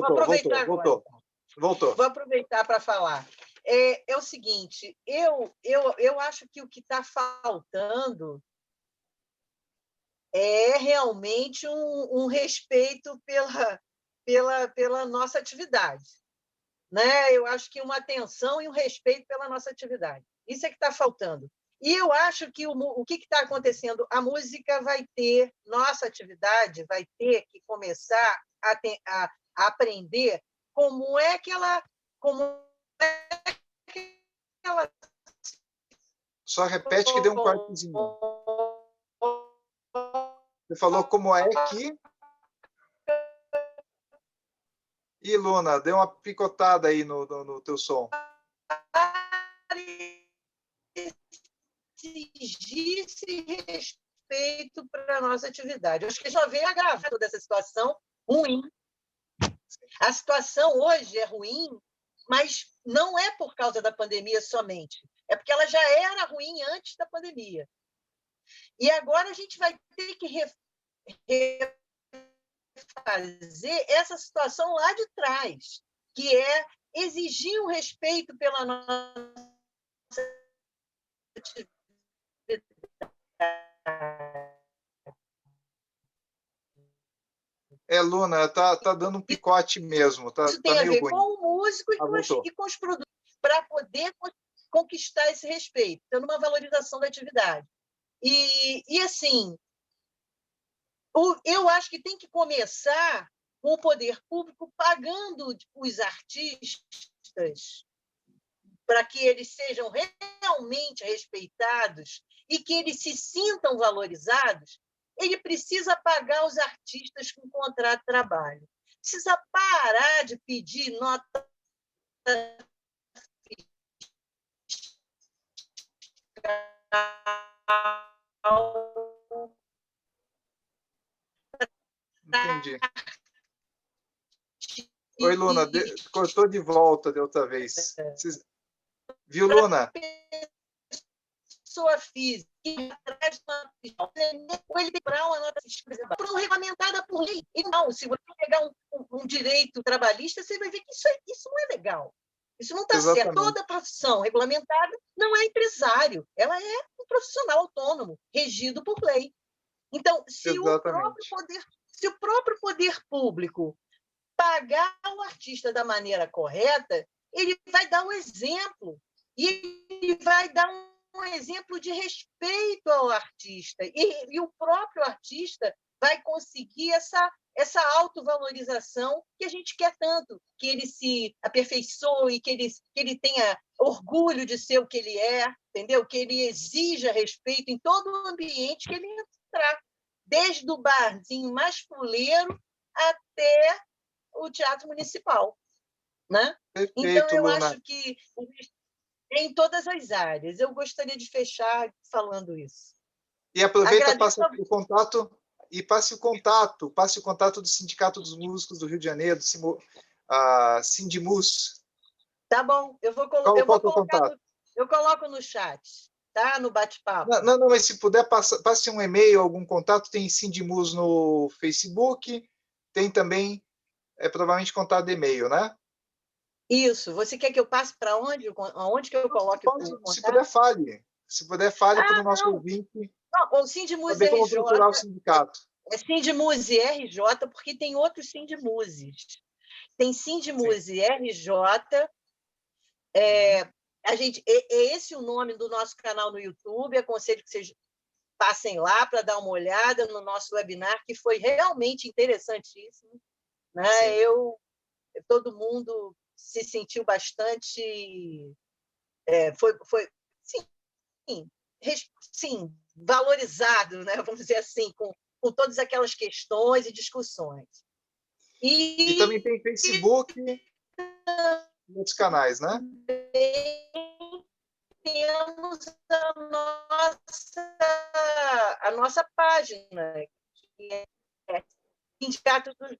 Voltou. Vou aproveitar para falar. É o seguinte, eu acho que o que está faltando é realmente um respeito pela nossa atividade. Né? Eu acho que uma atenção e um respeito pela nossa atividade. Isso é que está faltando. E eu acho que o que está acontecendo? A música vai ter, nossa atividade vai ter que começar a aprender como é que ela... Só repete que deu um quartozinho. Você falou como é que... Ih, Luna, deu uma picotada aí no teu som. Exigisse respeito para a nossa atividade. Eu acho que só veio agravar toda essa situação ruim. A situação hoje é ruim, mas não é por causa da pandemia somente. É porque ela já era ruim antes da pandemia. E agora a gente vai ter que refazer essa situação lá de trás, que é exigir um respeito pela nossa atividade. Luna, tá dando um picote mesmo. Isso tem a meio ver ruim. com o músico e com os produtos, para poder conquistar esse respeito, tendo uma valorização da atividade. E assim, eu acho que tem que começar com o poder público pagando os artistas para que eles sejam realmente respeitados e que eles se sintam valorizados. Ele precisa pagar os artistas com contrato de trabalho. Precisa parar de pedir nota Entendi. Oi, Luna, cortou de volta de outra vez. Viu, Luna? Pessoa física atrás de ou ele para uma nota fiscal regulamentada por lei. E não, se você pegar um direito trabalhista, você vai ver que isso não é legal. Isso não está certo. Toda profissão regulamentada não é empresário, ela é um profissional autônomo, regido por lei. Então, se o próprio poder público pagar o artista da maneira correta, ele vai dar um exemplo. E ele vai dar um exemplo de respeito ao artista. E o próprio artista vai conseguir essa autovalorização que a gente quer tanto, que ele se aperfeiçoe, que ele tenha orgulho de ser o que ele é, entendeu? Que ele exija respeito em todo o ambiente que ele entrar, desde o barzinho mais fuleiro até o Teatro Municipal. Né? Perfeito, então, eu Luna. acho que em todas as áreas. Eu gostaria de fechar falando isso. E aproveita, passe o contato do Sindicato dos Músicos do Rio de Janeiro, Sindimus. Tá bom, eu coloco no chat, tá? No bate-papo. Não, mas se puder, passe um e-mail, algum contato, tem Sindimus no Facebook, tem também, provavelmente, contato de e-mail, né? Isso. Você quer que eu passe para onde? Aonde que eu coloque o contato? Se puder, fale. Se puder, fale para o nosso ouvinte. Não, o Sindimus saber como procurar o sindicato. É Sindimuse RJ, porque tem outros Sindimuses. Tem Sindimuse RJ. Esse é o nome do nosso canal no YouTube. Aconselho que vocês passem lá para dar uma olhada no nosso webinar, que foi realmente interessantíssimo. Né? Todo mundo se sentiu bastante... sim, valorizado, né? Vamos dizer assim, com todas aquelas questões e discussões. E também tem Facebook e outros canais, né? Temos a nossa página, que é Sindicato dos...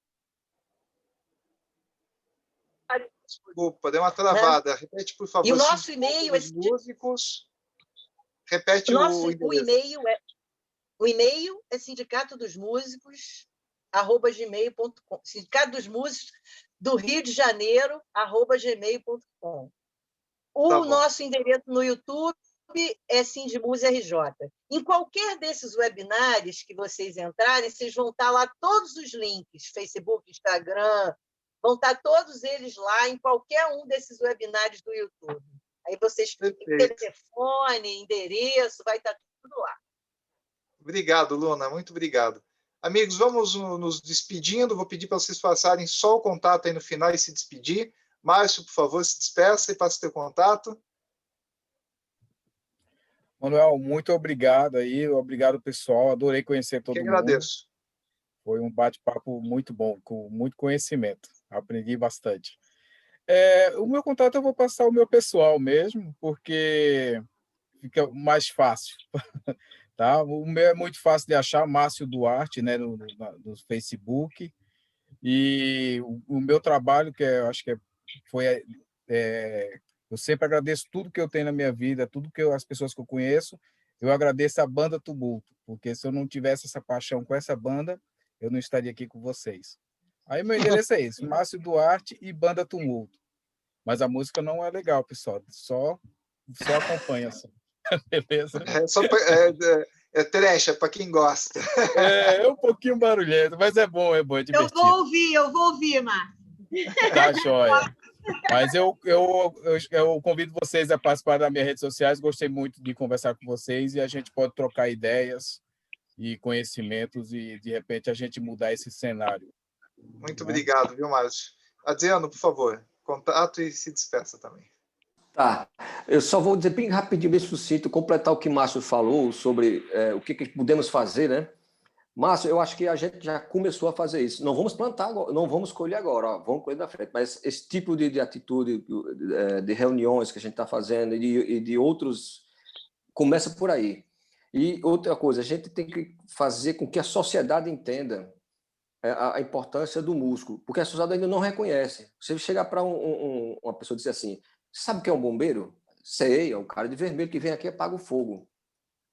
Desculpa, deu uma travada. Né? Repete, por favor. E o nosso e-mail é... Músicos. Repete o e-mail. O e-mail é sindicatodosmusicos@gmail.com. Sindicato dos Músicos do Rio de Janeiro @gmail.com. O nosso endereço no YouTube é Sindimuse RJ. Em qualquer desses webinars que vocês entrarem, vocês vão estar lá todos os links, Facebook, Instagram, vão estar todos eles lá em qualquer um desses webinars do YouTube. Aí vocês têm telefone, endereço, vai estar tudo lá. Obrigado, Luna, muito obrigado. Amigos, vamos nos despedindo. Vou pedir para vocês passarem só o contato aí no final e se despedir. Márcio, por favor, se despeça e passe o teu contato. Manuel, muito obrigado aí. Obrigado, pessoal. Adorei conhecer todo mundo. Agradeço. Foi um bate-papo muito bom, com muito conhecimento. Aprendi bastante. O meu contato eu vou passar o meu pessoal mesmo, porque fica mais fácil. Tá? O meu é muito fácil de achar, Márcio Duarte, né, no Facebook. E o meu trabalho, que eu acho que eu sempre agradeço tudo que eu tenho na minha vida, as pessoas que eu conheço, eu agradeço a banda Tumulto, porque se eu não tivesse essa paixão com essa banda, eu não estaria aqui com vocês. Aí meu endereço é esse, Márcio Duarte e banda Tumulto. Mas a música não é legal, pessoal, só acompanha assim. Beleza? É trash, é para quem gosta. É um pouquinho barulhento, mas é bom, é divertido. Eu vou ouvir, Márcio. Tá, joia. Mas eu convido vocês a participar das minhas redes sociais. Gostei muito de conversar com vocês e a gente pode trocar ideias e conhecimentos e, de repente, a gente mudar esse cenário. Muito obrigado, viu, Márcio? Adriano, por favor, contato e se despeça também. Tá, eu só vou dizer bem rapidinho, bem sucinto, completar o que Márcio falou sobre o que podemos fazer, né? Márcio, eu acho que a gente já começou a fazer isso. Não vamos plantar agora, não vamos colher agora, ó, vamos colher na frente. Mas esse tipo de atitude, de reuniões que a gente está fazendo e de outros, começa por aí. E outra coisa, a gente tem que fazer com que a sociedade entenda a importância do músculo, porque a sociedade ainda não reconhece. Você chegar para uma pessoa e dizer assim, sabe o que é um bombeiro? Sei, é um cara de vermelho que vem aqui e apaga o fogo.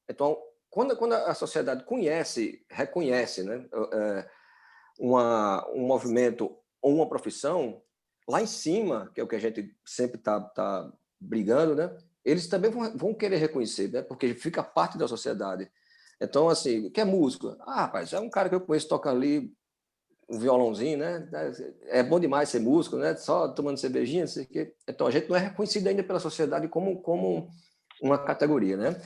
Então, quando a sociedade reconhece, né, um movimento ou uma profissão, lá em cima, que é o que a gente sempre tá brigando, né, eles também vão querer reconhecer, né, porque fica parte da sociedade. Então, assim, o que é músico? Ah, rapaz, é um cara que eu conheço, toca ali um violãozinho, né? É bom demais ser músico, né? Só tomando cervejinha, não sei o quê. Então, a gente não é reconhecido ainda pela sociedade como uma categoria, né?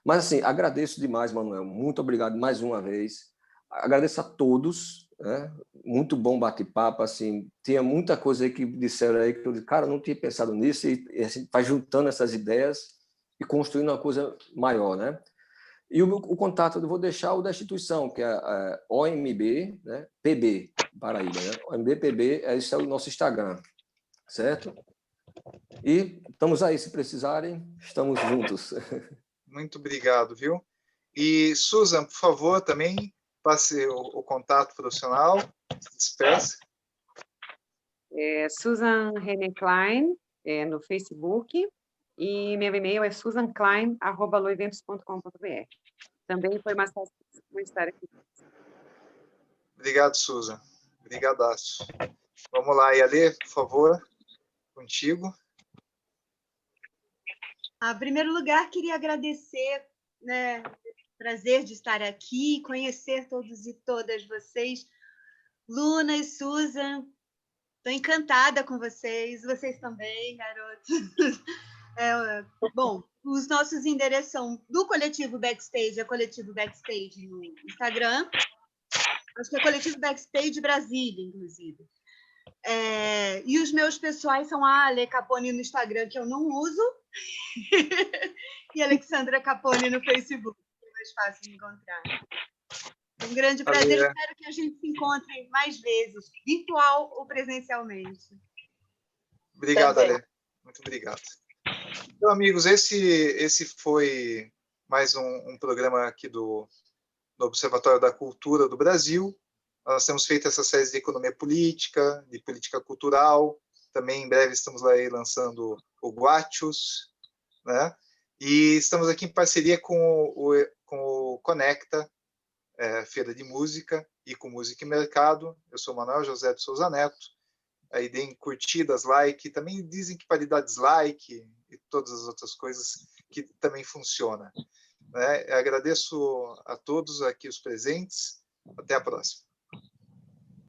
Mas, assim, agradeço demais, Manuel. Muito obrigado mais uma vez. Agradeço a todos, né? Muito bom bate-papo, assim. Tinha muita coisa aí que disseram aí que eu disse, cara, eu não tinha pensado nisso, e a gente vai juntando essas ideias e construindo uma coisa maior, né? E o contato eu vou deixar o da instituição, que é a OMB, né? PB, Paraíba, né? OMB PB, esse é o nosso Instagram, certo? E estamos aí, se precisarem, estamos juntos. Muito obrigado, viu? E, Susan, por favor, também passe o contato profissional, se despeça. Susan René Klein, no Facebook, e meu e-mail é susanklein@loeventos.com.br. Também foi mais fácil estar aqui. Obrigado, Susan. Obrigadaço. Vamos lá, Yalê, por favor, contigo. Em primeiro lugar, queria agradecer, né, prazer de estar aqui, conhecer todos e todas vocês. Luna e Susan, estou encantada com vocês também, garotos. Bom, os nossos endereços são do Coletivo Backstage, é Coletivo Backstage no Instagram. Acho que é Coletivo Backstage Brasília, inclusive. E os meus pessoais são a Ale Capone no Instagram, que eu não uso, e a Alexandra Capone no Facebook, que é mais fácil de encontrar. Um grande prazer, espero que a gente se encontre mais vezes, virtual ou presencialmente. Obrigado, Ale. Muito obrigado. Então, amigos, esse foi mais um programa aqui do Observatório da Cultura do Brasil. Nós temos feito essa série de economia política, de política cultural. Também, em breve, estamos lá aí lançando o Guachos, né? E estamos aqui em parceria com o Conecta, Feira de Música, e com Música e Mercado. Eu sou Manuel José de Souza Neto. Aí deem curtidas, like. Também dizem que para dar dislike e todas as outras coisas que também funciona. Agradeço a todos aqui os presentes. Até a próxima.